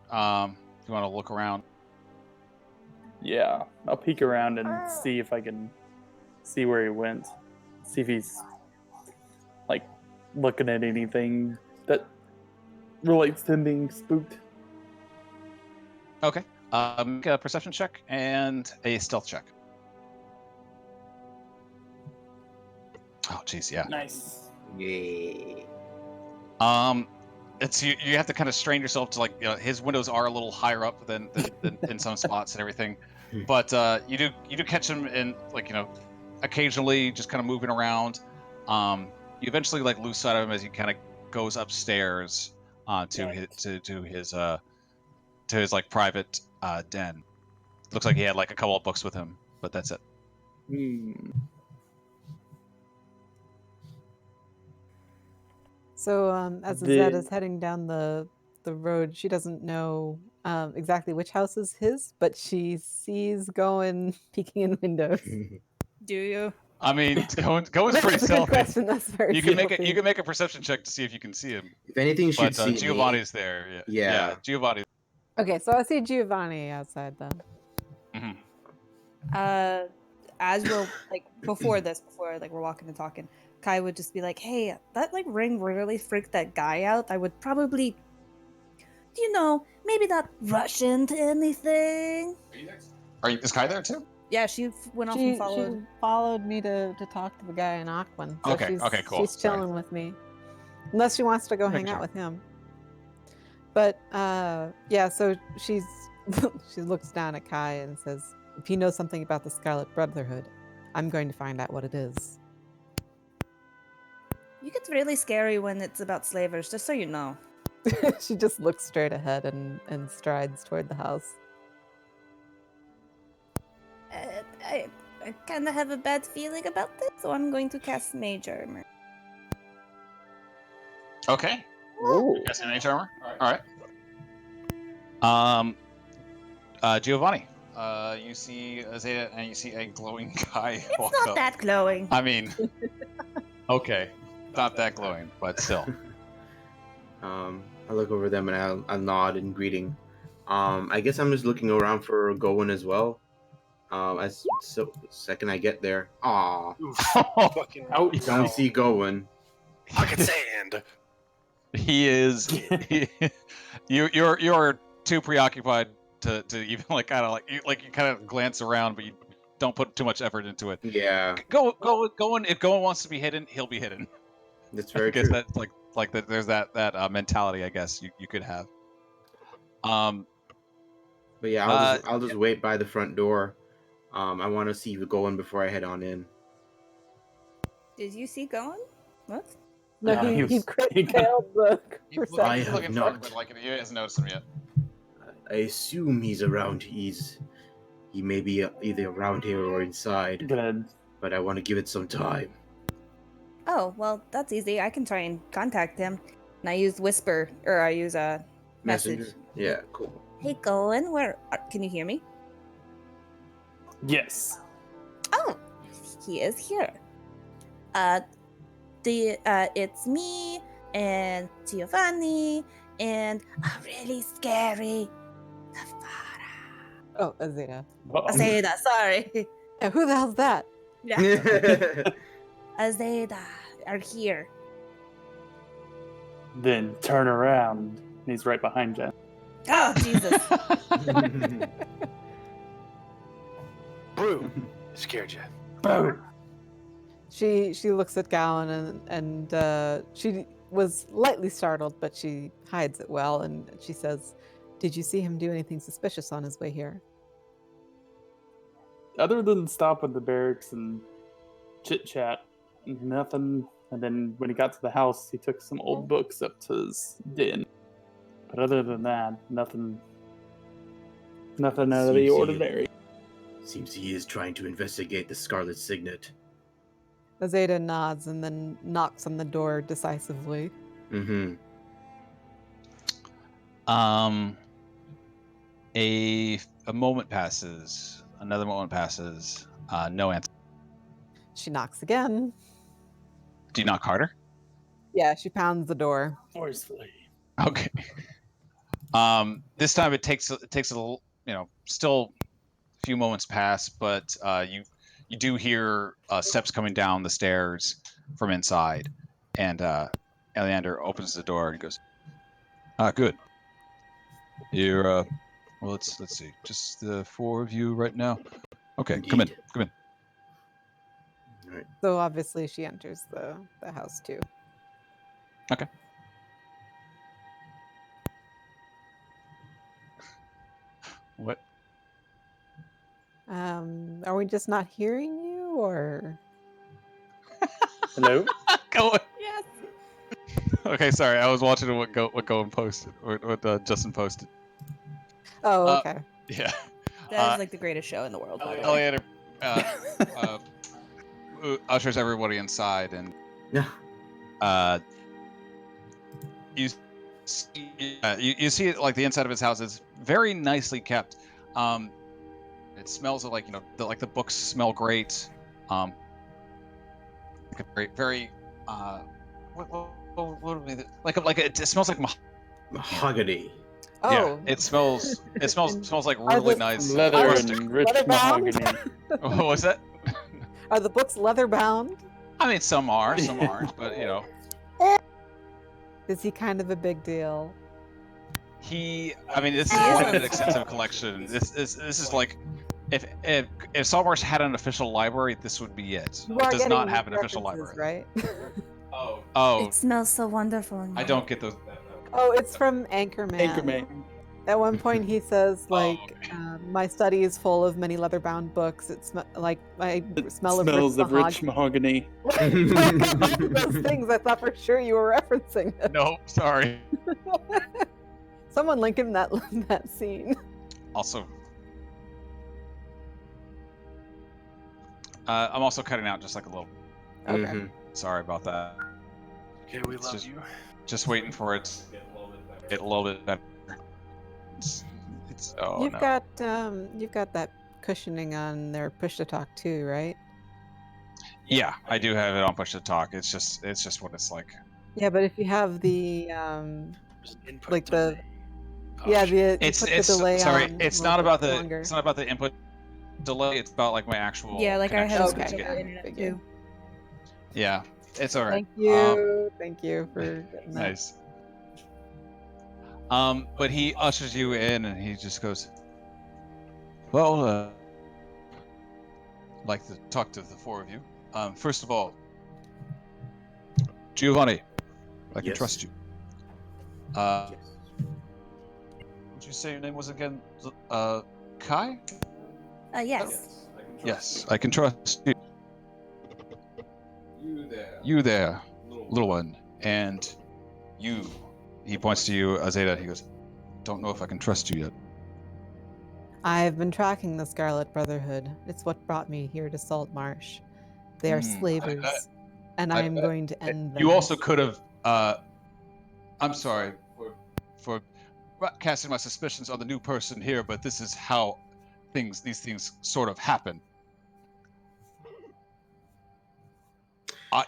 want to look around. Yeah, I'll peek around and see if I can see where he went. See if he's like looking at anything that relates to him being spooked. Okay. Make a perception check and a stealth check. Oh, jeez, yeah. Nice. Yeah. It's you have to kind of strain yourself to his windows are a little higher up than in some spots and everything, but you do catch him in occasionally just kind of moving around. You eventually lose sight of him as he kind of goes upstairs to his private den. Looks like he had a couple of books with him, but that's it. So as Azadeh is heading down the road, she doesn't know exactly which house is his, but she sees Gowan peeking in windows. Do you? I mean, Gowan's pretty That's a good stealthy. question. That's very You can stealthy. make a perception check to see if you can see him. If anything, should But see Giovanni's there. Yeah. Giovanni. Okay, so I see Giovanni outside then. Mm-hmm. As we're before we're walking and talking, Kai would just be like, "Hey, that ring really freaked that guy out. I would probably, maybe not rush into anything." Is Kai there too? Yeah, she went off and followed. She followed me to talk to the guy in Aquan. So Okay, cool. She's chilling with me. Unless she wants to go hang out with him. But, so she looks down at Kai and says, "If he knows something about the Scarlet Brotherhood, I'm going to find out what it is." You get really scary when it's about slavers, just so you know. She just looks straight ahead and strides toward the house. I kind of have a bad feeling about this, so I'm going to cast Mage Armor. Okay. Ooh. That's an Mage Armor. All right. Giovanni, you see Azadeh and you see a glowing guy walk It's not up. that glowing. I mean, okay, not that glowing, but still. I look over them and I'll nod in greeting. I guess I'm just looking around for Gowan as well. Second I get there, Fucking Ouch. don't see Gowan. Pocket sand. He is. You're too preoccupied to even like kind of you kind of glance around, but you don't put too much effort into it. Yeah, Go. If Gowan wants to be hidden, he'll be hidden. that's I very guess true. that's like that. There's that mentality. I guess you could have. But yeah, I'll just wait by the front door. I want to see Gowan before I head on in. Did you see Gowan? What? No, Yeah, he he crit was- failed the He's perception. I he's have looking for him, not. but like he hasn't noticed him yet. I assume he's around. He may be either around here or inside, Good. but I want to give it some time. Oh, well, that's easy. I can try and contact him. And I use Whisper, or I use a message. Messenger? Yeah, cool. Hey, Gowan, can you hear me? Yes. Oh, he is here. It's me and Giovanni and a really scary Navara. Oh, Azadeh. Azadeh, sorry. Yeah, who the hell's that? Yeah. Azadeh are here. Then turn around. He's right behind you. Oh, Jesus. Brew. Scared you. Boom. She looks at Gowan and she was lightly startled, but she hides it well, and she says, "Did you see him do anything suspicious on his way here?" Other than stop at the barracks and chit chat, nothing. And then when he got to the house, he took some old books up to his den. But other than that, nothing out of the Seems ordinary. Seems he is trying to investigate the Scarlet Signet. Azadeh nods and then knocks on the door decisively. Mm-hmm. A moment passes. Another moment passes. No answer. She knocks again. Do you knock harder? Yeah, she pounds the door. Forcefully. Okay. This time it takes a little, still a few moments pass, but you do hear steps coming down the stairs from inside, and Eleander opens the door and goes, good. You're well, let's see, just the four of you right now. Okay, come in. All right. So obviously she enters the house too. Okay. What? Are we just not hearing you, or? Hello? Go on. Yes. Okay, sorry. I was watching what Gowan posted, or what Justin posted. Oh, okay. Yeah. That is like the greatest show in the world, by the way. Eleander ushers everybody inside, and you see like the inside of his house is very nicely kept. It smells of like the books smell great. Very what would be it smells like Mahogany. Oh, yeah, it smells like Are really the nice. Leather rustic. and rich Leather-bound? mahogany. What was that? are the books leather bound? I mean, some are, some aren't, but Is he kind of a big deal? this is quite an extensive collection. This is like, if Saltmarsh had an official library, this would be it. You It are does getting not have an official references, library. right? Oh, It smells so wonderful. I don't get those. Oh, it's from Anchorman. Anchorman. At one point, he says, like, okay. my study is full of many leather-bound books. It like I smell Smells of of rich mahogany. Those things I thought for sure you were referencing. Nope, sorry. Someone link him that scene. Also, I'm also cutting out just like a little. Okay. Mhm. Sorry about that. Okay, we love you. Just waiting for it to get a little bit better. It's oh You've no. got that cushioning on their push to talk too, right? Yeah, I do have it on push to talk. It's just what it's like. Yeah, but if you have the There's an input like the delay yeah, option. you It's put the delay sorry. on. It's a not little about bit the longer. it's not about the input delay. It's about like my actual Yeah, like I connection have speed Okay. to stable get. internet Figured. too. Yeah, it's all right. Thank you for getting that. Nice. But he ushers you in, and he just goes, "Well, I'd like to talk to the four of you. First of all, Giovanni, I can Yes. trust you. Yes. Would you say your name was again? Kai? Yes. Yes, I can trust you. You there, little one, and you." He points to you, Azadeh. He goes, "Don't know if I can trust you yet." I've been tracking the Scarlet Brotherhood. It's what brought me here to Saltmarsh. They are slavers, and I am going to end them. You also could have. I'm sorry for casting my suspicions on the new person here, but this is how these things sort of happen.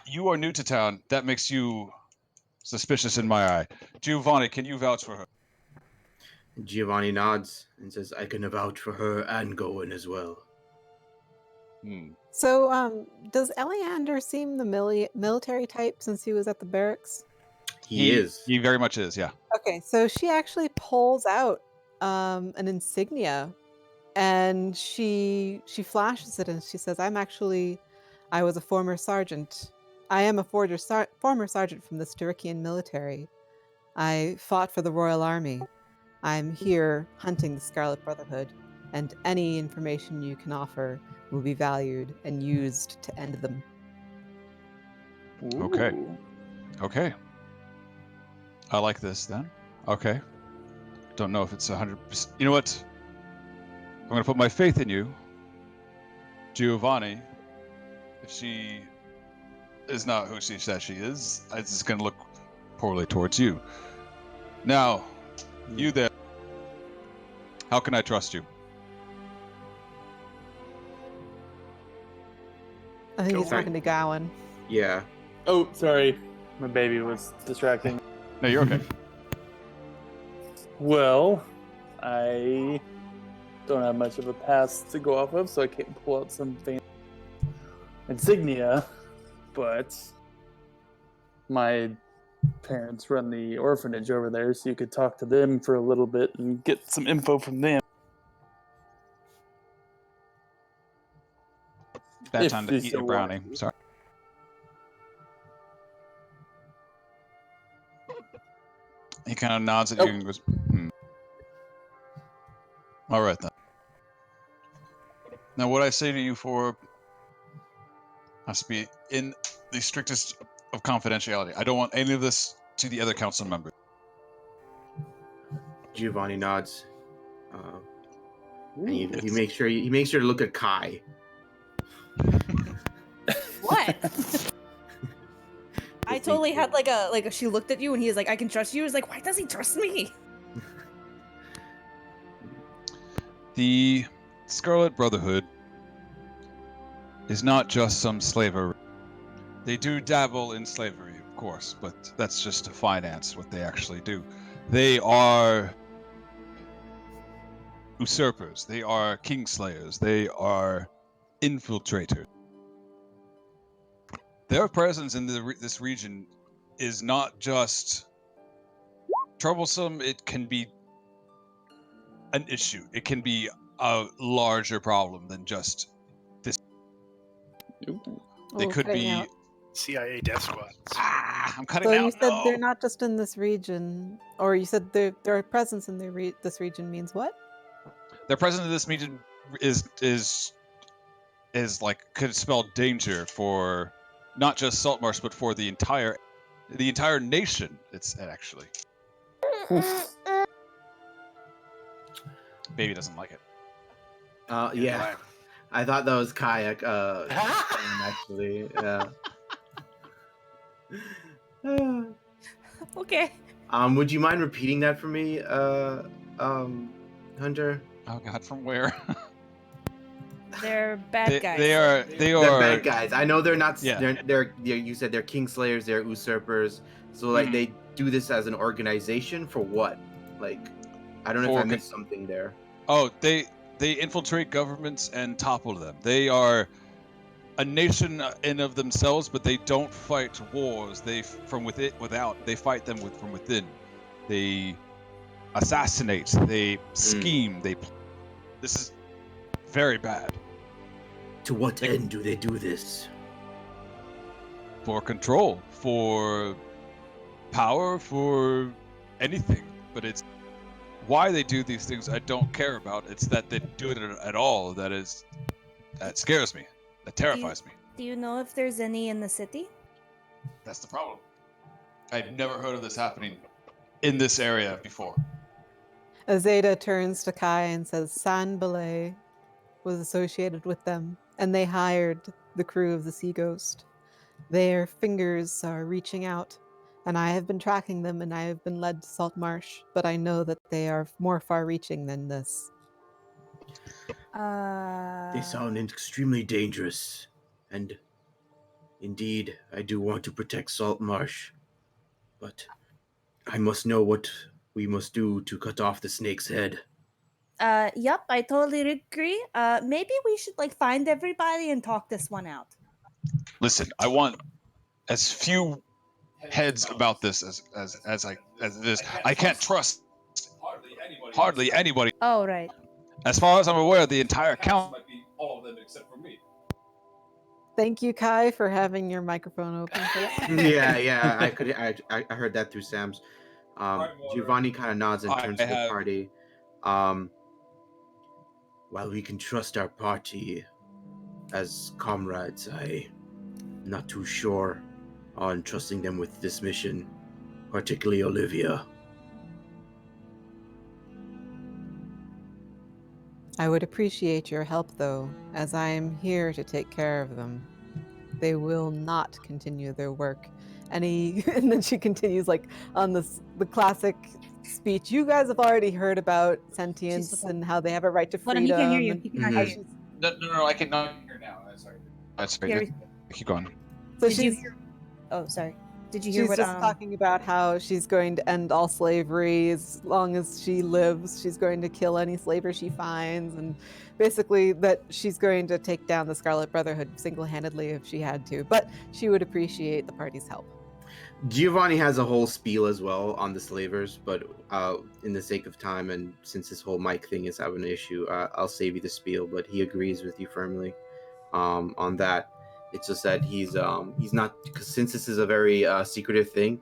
You are new to town. That makes you suspicious in my eye. Giovanni, can you vouch for her? Giovanni nods and says, "I can vouch for her and Gowan as well." So, does Eleander seem the military type since he was at the barracks? He is. He very much is, yeah. Okay, so she actually pulls out an insignia, and she flashes it, and she says, I was a former sergeant. I am a former sergeant from the Styrikian military. I fought for the Royal Army. I'm here hunting the Scarlet Brotherhood, and any information you can offer will be valued and used to end them." Okay. Ooh. Okay. I like this then. Okay. Don't know if it's 100%. You know what? I'm going to put my faith in you, Giovanni. If she is not who she says she is, it's just going to look poorly towards you. Now, you there. How can I trust you? I think he's Gowan. talking to Gowan. Yeah. Oh, sorry. My baby was distracting. No, you're okay. Well, I don't have much of a past to go off of, so I can't pull out something insignia, but my parents run the orphanage over there, so you could talk to them for a little bit and get some info from them. Bad If time to you eat so a brownie. want. Sorry. He kind of nods at you and goes, All right, then. Now, what I say to you for has to be in the strictest of confidentiality. I don't want any of this to the other council members. Giovanni nods. And he It's- makes sure to look at Kai. What? I totally had like a she looked at you and he was like, "I can trust you." I was like, "Why does he trust me?" The Scarlet Brotherhood is not just some slavery. They do dabble in slavery, of course, but that's just to finance what they actually do. They are usurpers. They are kingslayers. They are infiltrators. Their presence in this region is not just troublesome. It can be an issue. It can be a larger problem than just this. They could cutting be. out. CIA death squad. I'm cutting So out. you said they're No. not just in this region, or you said their presence in this region means what? Their presence in this region is like could spell danger for not just Saltmarsh but for the entire nation. It's actually. Baby doesn't like it. Yeah. I thought that was kayak. Actually, yeah. Okay. Would you mind repeating that for me, Hunter? Oh God, from where? They're bad guys. They are. They're bad guys. I know they're not. Yeah. They're. You said they're kingslayers. They're usurpers. So like they do this as an organization for what? Like, I don't know if I missed something there. Oh, they infiltrate governments and topple them. They are a nation in of themselves, but they don't fight wars. They from without. They fight them from within. They assassinate. They scheme. This is very bad. To what end do they do this? For control, for power, for anything. But it's why they do these things I don't care about. It's that they do it at all that scares me. That terrifies me. Do you know if there's any in the city? That's the problem. I've never heard of this happening in this area before. Azadeh turns to Kai and says, San Belay was associated with them, and they hired the crew of the Sea Ghost. Their fingers are reaching out, and I have been tracking them, and I have been led to Saltmarsh, but I know that they are more far-reaching than this. They sound extremely dangerous, and indeed, I do want to protect Saltmarsh, but I must know what we must do to cut off the snake's head. Yep, I totally agree. Maybe we should find everybody and talk this one out. Listen, I want as few heads about this as it is. I can't trust hardly anybody. Oh, right. As far as I'm aware, the entire count might be all of them except for me. Thank you, Kai, for having your microphone open for that. Yeah, I heard that through Sam's. Giovanni kind of nods and turns to the party. While we can trust our party as comrades, I'm not too sure on trusting them with this mission, particularly Olivia. I would appreciate your help, though, as I am here to take care of them. They will not continue their work. And then she continues on the classic speech. You guys have already heard about sentience and how they have a right to freedom. Hold on, he can't hear you. He cannot hear you. No, I cannot hear now. Sorry. That's great. Keep going. So Oh, sorry. Did you hear she's what? Just talking about how she's going to end all slavery as long as she lives. She's going to kill any slaver she finds, and basically that she's going to take down the Scarlet Brotherhood single-handedly if she had to. But she would appreciate the party's help. Giovanni has a whole spiel as well on the slavers, but in the sake of time and since this whole mic thing is having an issue, I'll save you the spiel. But he agrees with you firmly on that. It's just that he's not, because since this is a very secretive thing,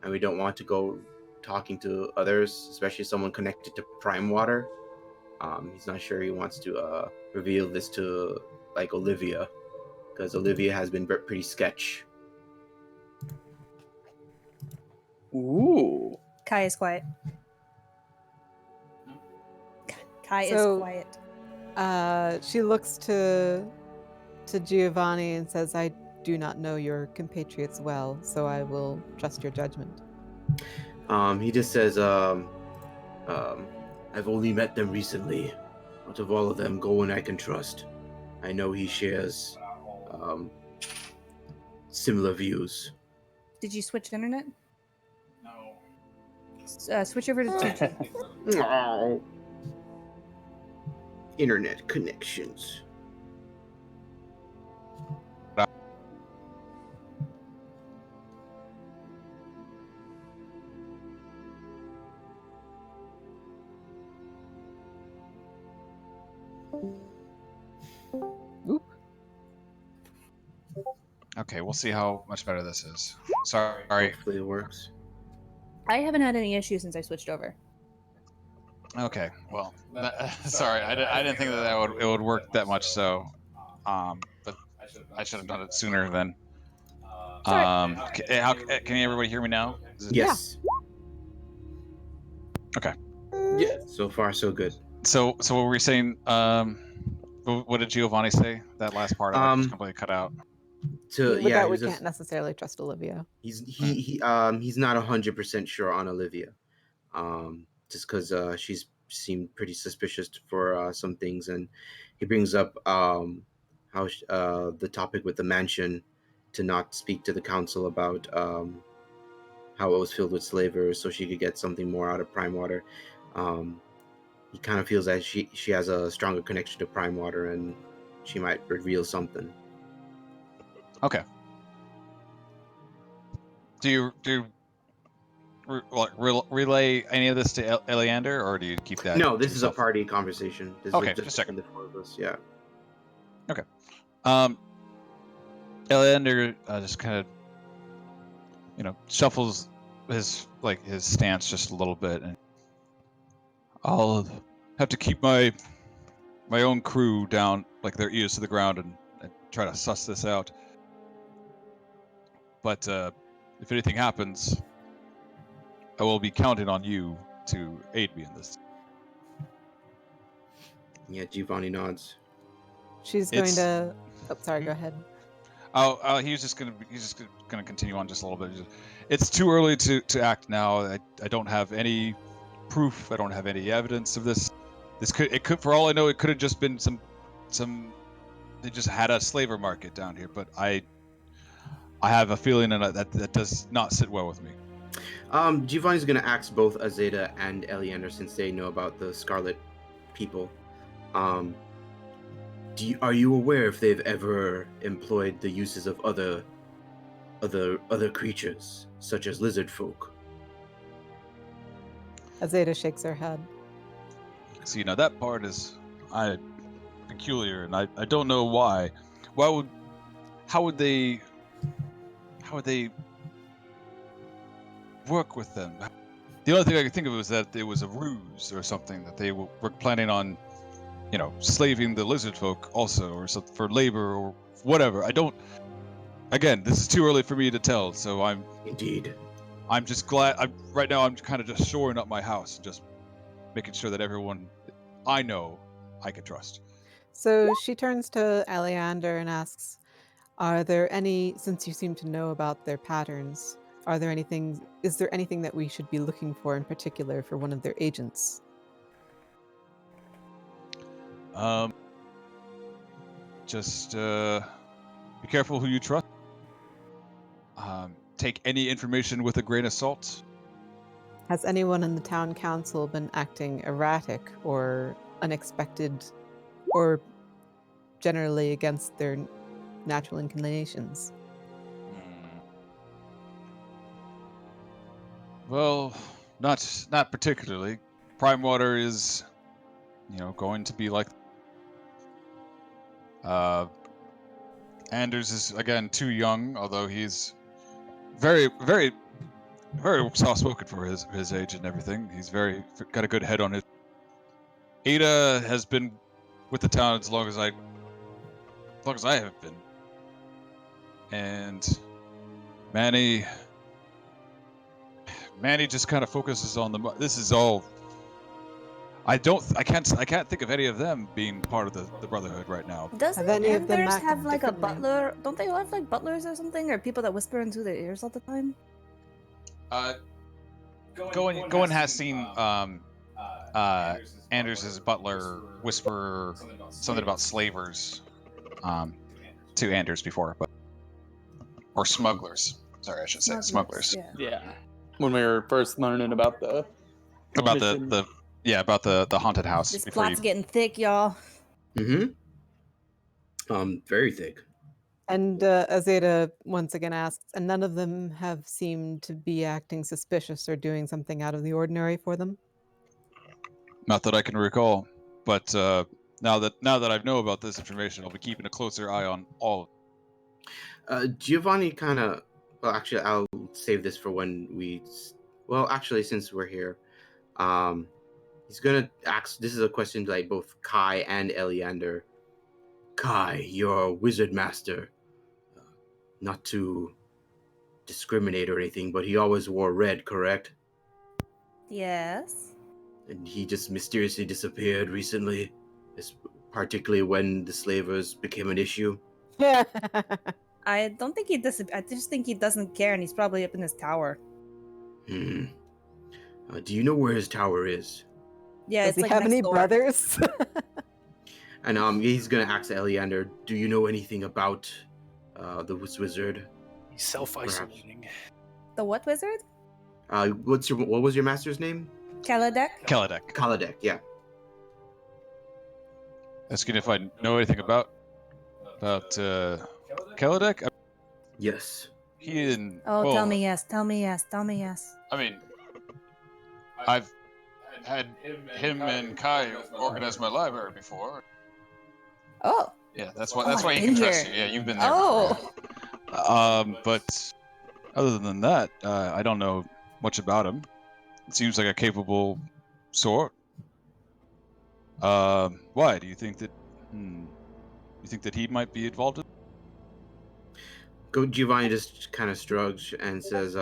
and we don't want to go talking to others, especially someone connected to Prime Water. He's not sure he wants to reveal this to Olivia, because Olivia has been pretty sketch. Ooh. Kai is quiet. Kai is quiet. She looks to Giovanni and says, I do not know your compatriots well, so I will trust your judgment. He just says, I've only met them recently. Out of all of them, Gowan I can trust. I know he shares similar views. Did you switch internet? No. Switch over to 2G. Oh. Internet connections. Oop. Okay, we'll see how much better this is. Sorry. Hopefully it works. I haven't had any issues since I switched over. Okay, well, sorry, I didn't think that it would work that much. So, but I should have done it sooner then. Can everybody hear me now? Yes. Okay. Yeah. So far, so good. So what were we saying? What did Giovanni say? That last part I just completely cut out. With that, we he was can't necessarily trust Olivia. he's not 100% sure on Olivia, just because she's seemed pretty suspicious for some things, and he brings up how the topic with the mansion, to not speak to the council about how it was filled with slavers, so she could get something more out of Prime Water. He kind of feels that she has a stronger connection to Prime Water, and she might reveal something. Okay. Do you relay any of this to Eleander, or do you keep that? No, this to is a yourself? party conversation. This Okay, is just checking. the four of us. Yeah. Okay. Eleander just kind of, shuffles his stance just a little bit, and I'll have to keep my own crew down, like their ears to the ground, and try to suss this out. But if anything happens, I will be counting on you to aid me in this. Yeah, Giovanni nods. She's going to. Oh, sorry. Go ahead. Oh, he's just gonna continue on just a little bit. It's too early to act now. I don't have any proof. I don't have any evidence of this. It could, for all I know, it could have just been some. They just had a slaver market down here, but I have a feeling that does not sit well with me. Giovanni's gonna ask both Azadeh and Eleander, since they know about the Scarlet people. Are you aware if they've ever employed the uses of other creatures, such as lizard folk? Azadeh shakes her head. See, now that part is peculiar, and I don't know why. How would they work with them? The only thing I could think of was that it was a ruse or something, that they were planning on, slaving the lizard folk also, or something for labor or whatever. I don't. Again, this is too early for me to tell, so I'm. Indeed. I'm just glad. Right now, I'm kind of just shoring up my house, and just making sure that everyone I know I can trust. So she turns to Eleander and asks, "Are there any? Since you seem to know about their patterns, is there anything that we should be looking for in particular for one of their agents?" Just be careful who you trust. Take any information with a grain of salt. Has anyone in the town council been acting erratic or unexpected, or generally against their natural inclinations? Well, not particularly. Prime Water is, going to be like. Anders is again too young, although he's very, very, very soft-spoken for his age and everything. He's got a good head on his. Ada has been with the town as long as I have been, and Manny just kind of focuses on this is all. I can't think of any of them being part of the Brotherhood right now. Doesn't Have any of them Anders acted have like a differently? butler? Don't they all have like butlers or something, or people that whisper into their ears all the time? Gowan has seen Anders' butler whisper something about slavers to Anders before, or smugglers. Sorry, I should say smugglers. Yeah. When we were first learning about the haunted house. This plot's getting thick, y'all. Very thick. And Azadeh once again asks, and none of them have seemed to be acting suspicious or doing something out of the ordinary for them? Not that I can recall, but now that I know about this information, I'll be keeping a closer eye on all. Giovanni kind of. Well, actually, I'll save this for when we. Well, actually, since we're here, he's gonna ask. This is a question to like both Kai and Eleander. Kai, you're a wizard master. Not to discriminate or anything, but he always wore red, correct? Yes. And he just mysteriously disappeared recently. particularly when the slavers became an issue. Yeah. I don't think he does. I just think he doesn't care, and he's probably up in his tower. Do you know where his tower is? Yeah, Does it's he like have next any door. brothers? And he's gonna ask Eleander, do you know anything about the wizard? He's self-isolating. The what wizard? What was your master's name? Kaladek? Kaladek. Kaladek, yeah. Asking if I know anything about Kaladek. Yes. He didn't. Oh, well, tell me yes. Tell me yes. Tell me yes. I mean, I've had him and Kai organize my library before. Oh. Yeah, that's why. Oh, That's why I've he been can trust here. you. Yeah, you've been there. Oh. But other than that, I don't know much about him. It seems like a capable sort. Why do you think that? You think that he might be involved in? Giovanni just kind of shrugs and says,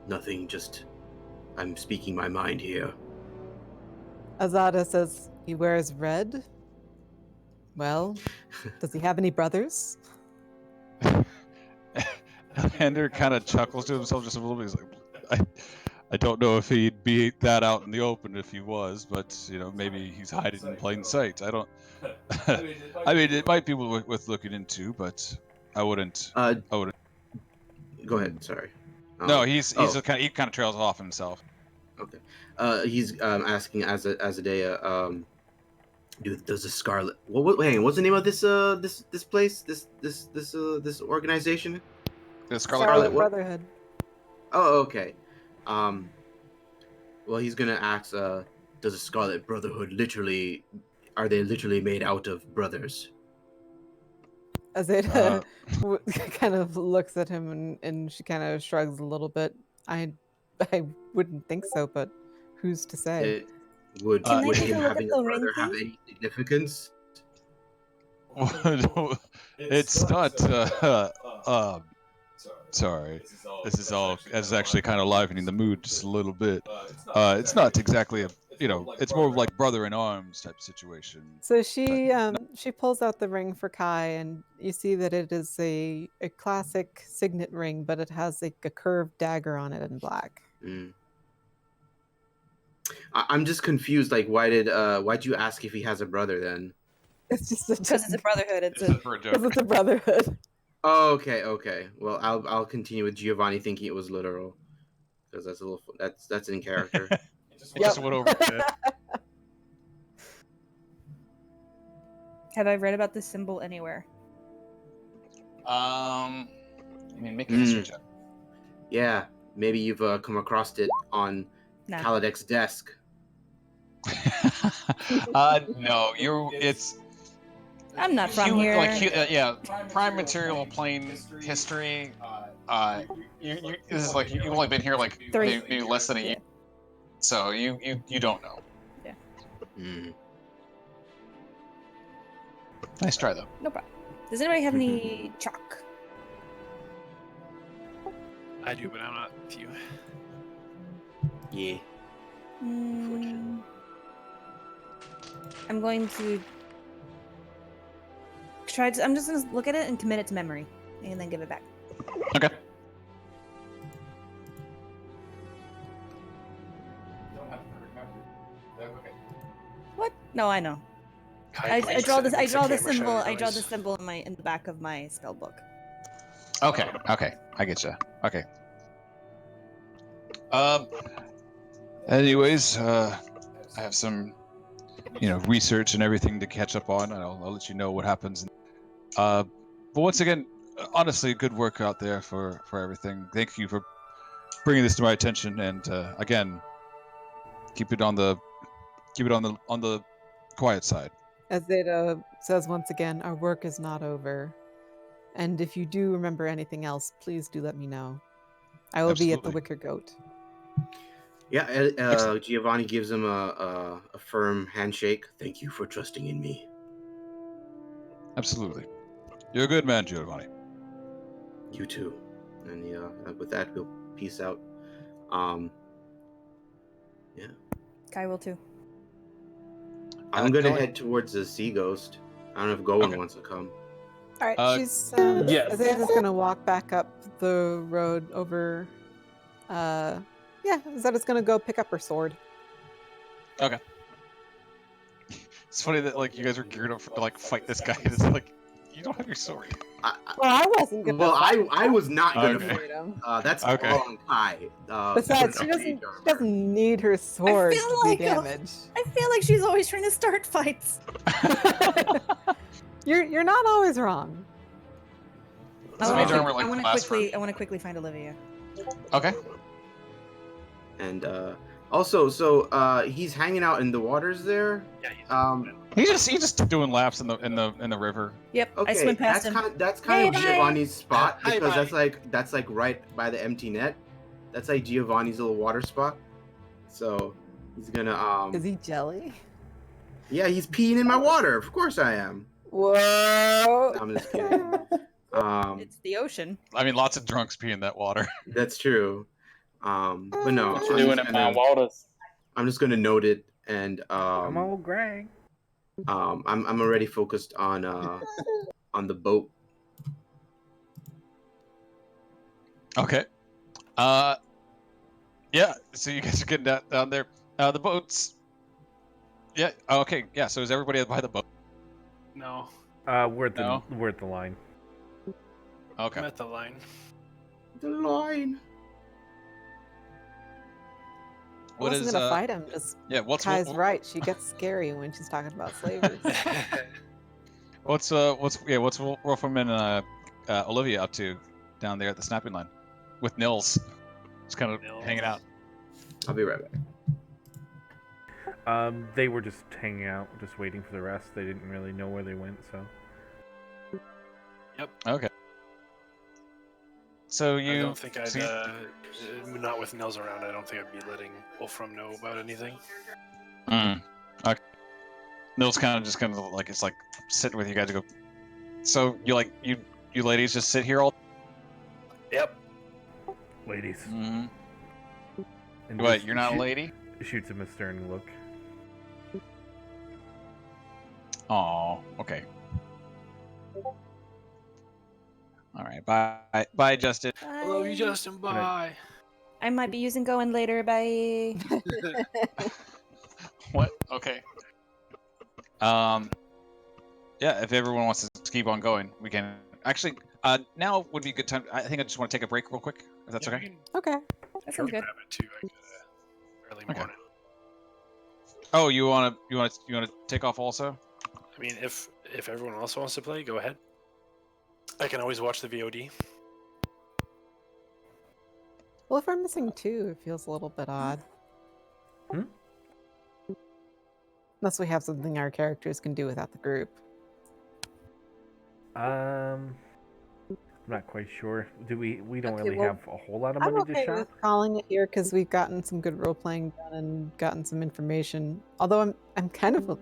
nothing, just I'm speaking my mind here. Azadeh says he wears red. Well, does he have any brothers? Ender kind of chuckles to himself just a little bit. He's like, I don't know if he'd be that out in the open if he was, but maybe he's hiding in plain sight. I don't. I mean, it might be worth looking into, but I wouldn't. Go ahead. Sorry. No, he kind of trails off himself. Okay. He's asking Azadeh, does the Scarlet? What's the name of this place? This organization? The Scarlet Brotherhood. Oh, okay. Well, he's gonna ask, does the Scarlet Brotherhood are they literally made out of brothers? Azadeh kind of looks at him and she kind of shrugs a little bit. I wouldn't think so, but who's to say? Would Can I take him a look having at the a brother ring, have please? any significance? It's not. Sorry. This is actually kind of livening the mood just a little bit. It's not exactly it's more like brother in arms type situation. So she pulls out the ring for Kai, and you see that it is a classic signet ring, but it has like a curved dagger on it in black. I'm just confused. Like, why'd you ask if he has a brother then? It's just Because it's a brotherhood. Because it's a brotherhood. Oh, okay. Well, I'll continue with Giovanni thinking it was literal, because that's in character. It just went over. Have I read about this symbol anywhere? I mean, make a history check. Yeah, maybe you've come across it on Kaladek's desk. No, I'm not from here. Prime material plane history. This is like you've only been here like maybe less than a year, so you don't know. Yeah. Nice try though. No problem. Does anybody have any chalk? I do, but I'm not with you. Yeah. I'm going to try to. I'm just going to look at it and commit it to memory, and then give it back. Okay. What? No, I know. I draw this. I draw the symbol. I draw the symbol in the back of my spell book. Okay, I get you. Okay. Anyways, I have some, research and everything to catch up on. And I'll let you know what happens. But once again, honestly, good work out there for everything. Thank you for bringing this to my attention. And again, keep it on the quiet side. Azadeh says once again, our work is not over. And if you do remember anything else, please do let me know. I will be at the Wicker Goat. Yeah, Giovanni gives him a firm handshake. Thank you for trusting in me. Absolutely. You're a good man, Giovanni. You too. And with that, we'll peace out. Yeah. Kai will too. I'm gonna Gowan. head towards the sea ghost. I don't know if Gowan Okay. wants to come. All right, Yes. Azade's gonna walk back up the road over. Azade's gonna go pick up her sword. Okay. It's funny that like you guys are geared up to like fight this guy. It's like you don't have your sword. Well, I wasn't gonna. Well, fight I was not gonna Okay. fight. him. That's Okay. all on Kai. Besides, she doesn't need her sword feel to like do damage. I feel like she's always trying to start fights. You're not always wrong. So I Major Armor, like, want lasts to quickly find Olivia. Okay. And also, he's hanging out in the waters there. Yeah, He's just doing laps in the river. Yep, Okay, I swim past him. That's kind of Hey, bye. Giovanni's spot Hi, because bye. that's like right by the empty net. That's like Giovanni's little water spot. So he's gonna Is he jelly? Yeah, he's peeing in my water. Of course I am. Whoa! I'm just kidding. It's the ocean. I mean, lots of drunks pee in that water. That's true. But no, What you doing in my waters? I'm just gonna note it, and I'm all Greg. I'm already focused on the boat. Okay. Yeah. So you guys are getting down there. The boats. Yeah. Okay. Yeah. So is everybody by the boat? No, We're at the No. line. Okay. I'm at the line. The line. I What wasn't is gonna fight him. Just what's Kai's right. She gets scary when she's talking about slavers. what's Wolfram and Olivia up to down there at the snapping line with Nils? Just kind of Nils. hanging out. I'll be right back. They were just hanging out, just waiting for the rest. They didn't really know where they went, so. Okay. So I you don't think I'd, so you- not with Nils around, I don't think I'd be letting Wolfram know about anything. Okay. Nils kind of like it's like sitting with you guys to go. So you ladies just sit here all. Yep. Ladies. Mm-hmm. And What? just You're not a lady? Shoots him a stern look. Oh, okay. All right. Bye, Justin. I love you, Justin. Bye. I might be using Gowan later. Bye. What? Okay. Yeah. If everyone wants to keep on going, we can. Actually, now would be a good time. I think I just want to take a break real quick, if that's Yeah, okay. we can Okay. That sounds good. grab it too. I got early Okay. morning. Oh, you want to take off also? I mean, if everyone else wants to play, go ahead. I can always watch the VOD. Well, if we're missing two, it feels a little bit odd. Hmm? Unless we have something our characters can do without the group. I'm not quite sure. We don't Okay, really well, have a whole lot of I'm money to okay shop. with calling it here because we've gotten some good role playing done and gotten some information. Although I'm kind of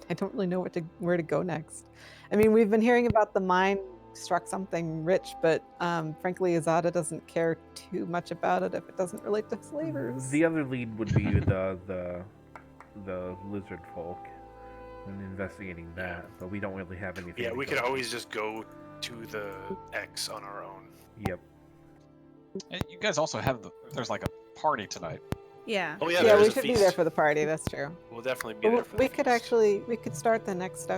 I don't really know where to go next. I mean, we've been hearing about the mine struck something rich, but frankly, Azadeh doesn't care too much about it if it doesn't relate to slavers. The other lead would be the lizard folk and investigating that, but we don't really have anything. Yeah, to we go could on. always just go to the X on our own. Yep. And you guys also have there's like a party tonight. Yeah. Oh yeah, Yeah, there's we a should be feast. there for the party. That's true. We'll definitely be But there for the we could feast. start the next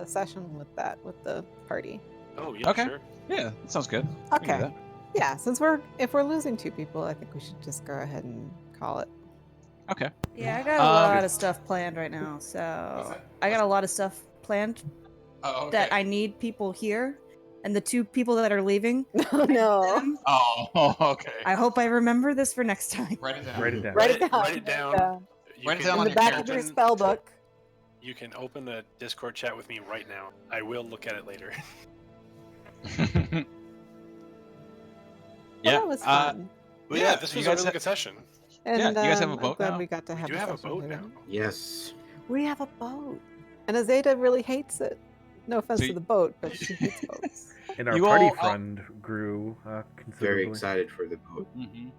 session with the party. Oh yeah, Okay. sure. Yeah, that sounds good. We can do Okay. that. Yeah, if we're losing two people, I think we should just go ahead and call it. Okay. Yeah, I got a lot of stuff planned right now. So I got a lot of stuff planned Oh, okay. that I need people here, and the two people that are leaving. Oh no! them, Oh, okay. I hope I remember this for next time. Write it down. Write it down. Write it down. Write it down. You Write it can- down In on the your back character. of your spell book. You can open a Discord chat with me right now. I will look at it later. Well, Yeah, that was fun. But Yeah, yeah, this you was a guys really have- good session. And you guys have a I'm boat glad now? we got to have We do a have a session boat together. now. Yes. We have a boat. And Azadeh really hates it. No offense So to you- the boat, but she hates boats. And our You party all- fund grew Very considerably. excited for the boat. Mm-hmm.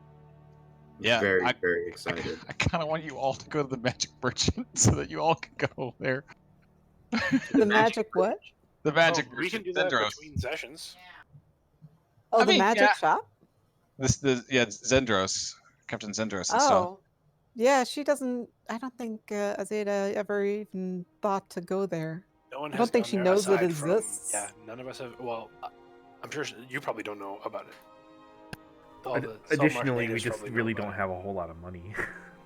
Yeah, very, I- very excited. I kind of want you all to go to the magic merchant so that you all can go there. The magic what? The magic we can merchant, do that Zendros. between sessions. Oh, I the mean, magic yeah. shop? Zendros, Captain Zendros and stuff. Oh. Yeah, she doesn't. I don't think Azadeh ever even thought to go there. No one I has don't think gone she there knows it aside from- exists. yeah, none of us have. Well, I'm sure you probably don't know about it. All the Saltmarsh Additionally, we natives just probably know really about don't have a whole lot of money.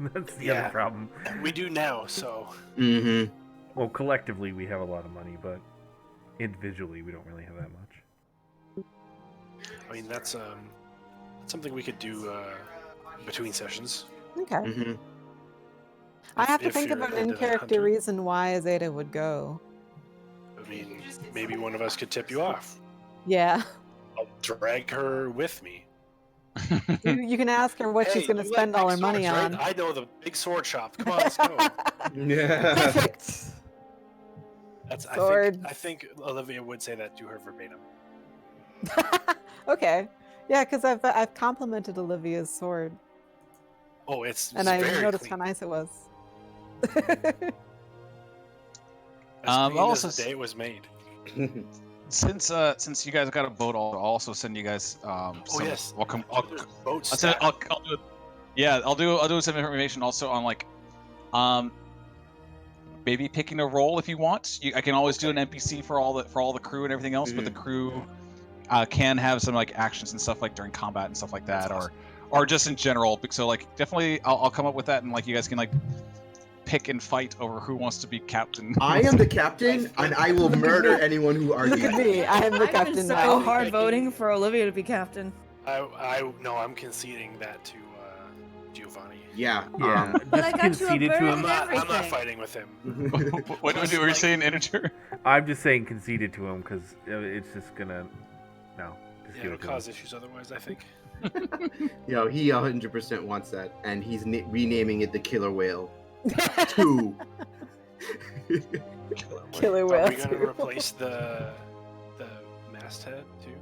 That's the Yeah. other problem. it. We do now, so Mm-hmm. Well, collectively we have a lot of money, but individually we don't really have that much. I mean that's something we could do between sessions. Okay. Mm-hmm. I have to If think of you're an into that, in-character Hunter. reason why Azadeh would go. I mean, maybe one of us could tip you off. Yeah. I'll drag her with me. You can ask her what she's Hey, going to you spend like all big her money swords, on. right? I know the big sword shop. Come on, let's go. Yeah. Perfect. That's Swords. I think Olivia would say that to her verbatim. Okay. Yeah, because I've complimented Olivia's sword, Oh, it's and I very noticed clean. how nice it was. As clean also as the day it was made. Since you guys got a boat, I'll also send you guys some. yes. Welcome. There's boats I'll, send, stacked. I'll do. Yeah, I'll do some information also on like, maybe picking a role if you want. I can always do an NPC for all the crew and everything else, but the crew can have some like actions and stuff like during combat and stuff like that, That's or just in general. So like definitely, I'll come up with that and like you guys can like pick and fight over who wants to be captain. I am the captain, and I will murder anyone who argues. Look at me. I am the I've been captain so now. hard voting for Olivia to be captain. I'm conceding that to Giovanni. Yeah. Yeah, But I just got you a conceded to bird him. I'm not everything. fighting with him. What were you saying, integer? I'm just saying conceded to him because it's just gonna. No, just Yeah, give it'll it to him. cause issues otherwise, I think. He 100% wants that, and he's renaming it the Killer Whale 2. Killer Are whale. we gonna replace the masthead too?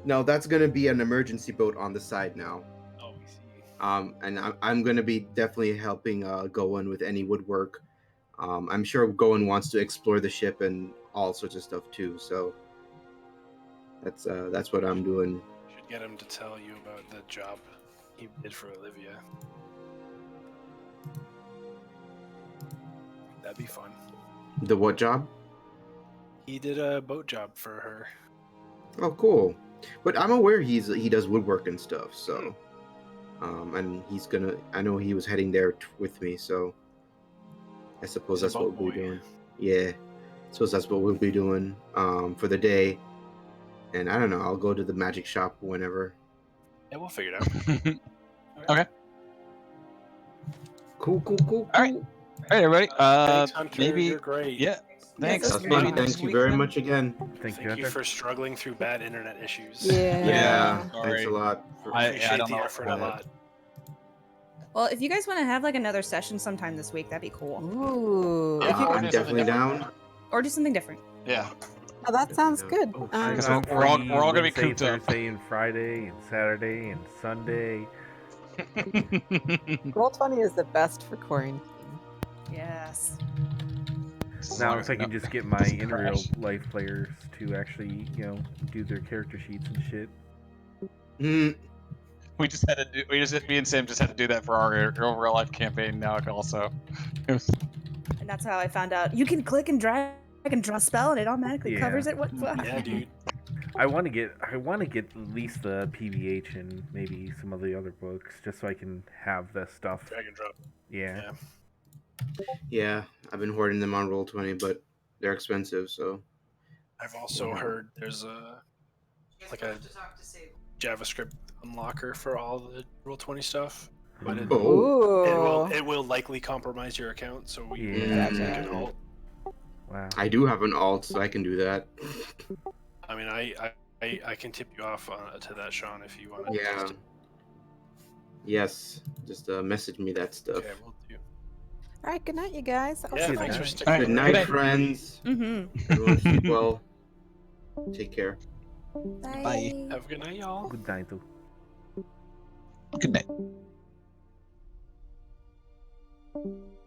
No, that's gonna be an emergency boat on the side now. Oh, we see. And I'm gonna be definitely helping Gowan with any woodwork. I'm sure Gowan wants to explore the ship and all sorts of stuff too. So that's what I'm doing. Should get him to tell you about the job he did for Olivia. That'd be fun. The what job? He did a boat job for her. Oh, cool. But I'm aware he does woodwork and stuff. So, and he's gonna. I know he was heading there with me. So, I suppose He's a that's what boat we'll be boy. doing. Yeah, I suppose that's what we'll be doing for the day. And I don't know. I'll go to the magic shop whenever. Yeah, we'll figure it out. Okay. Cool. All right. All right, everybody. Thanks, Hunter. Maybe. You're great. Yeah. Thanks. that's Maybe fine. next Thank you week very then? much again. Thank you, Thank you Hunter. for struggling through bad internet issues. Yeah. Thanks Sorry. a lot. I Appreciate don't the know effort a about lot. Well, if you guys want to have like another session sometime this week, that'd be cool. Ooh. Yeah. If you Or I'm do something definitely different. down. Or do something different. Yeah. Oh, that sounds good. Oh, Um, Because I'm we're all free gonna be Wednesday, cooped up. Thursday, and Friday, and Saturday, and Sunday. Roll20 is the best for quarantine. Yes. Now, if I can just get my in real Crash. life players to actually, do their character sheets and shit. Mm, We just had to do. Me and Sam just had to do that for our real life campaign now. Also, it was, And that's how I found out you can click and drag and draw a spell, and it automatically Yeah. covers it. What? Yeah, dude. I want to get at least the PVH and maybe some of the other books, just so I can have the stuff. Drag and drop. Yeah. Yeah. yeah, I've been hoarding them on Roll20, but they're expensive. So I've also heard there's a JavaScript unlocker for all the Roll20 stuff, but Oh. Ooh. it will likely compromise your account. So we Yeah. have to make an alt. Wow. I do have an alt, so I can do that. I mean, I can tip you off to that, Sean, if you want to. Yeah. Yes, just message me that stuff. Okay, we'll do. All right, good night, you guys. I'll Yeah, see you thanks for later. sticking Good Good night, night. friends. Mm-hmm. Everyone sleep well. Take care. Bye. Have a good night, y'all. Good night, though. Good night. Bye.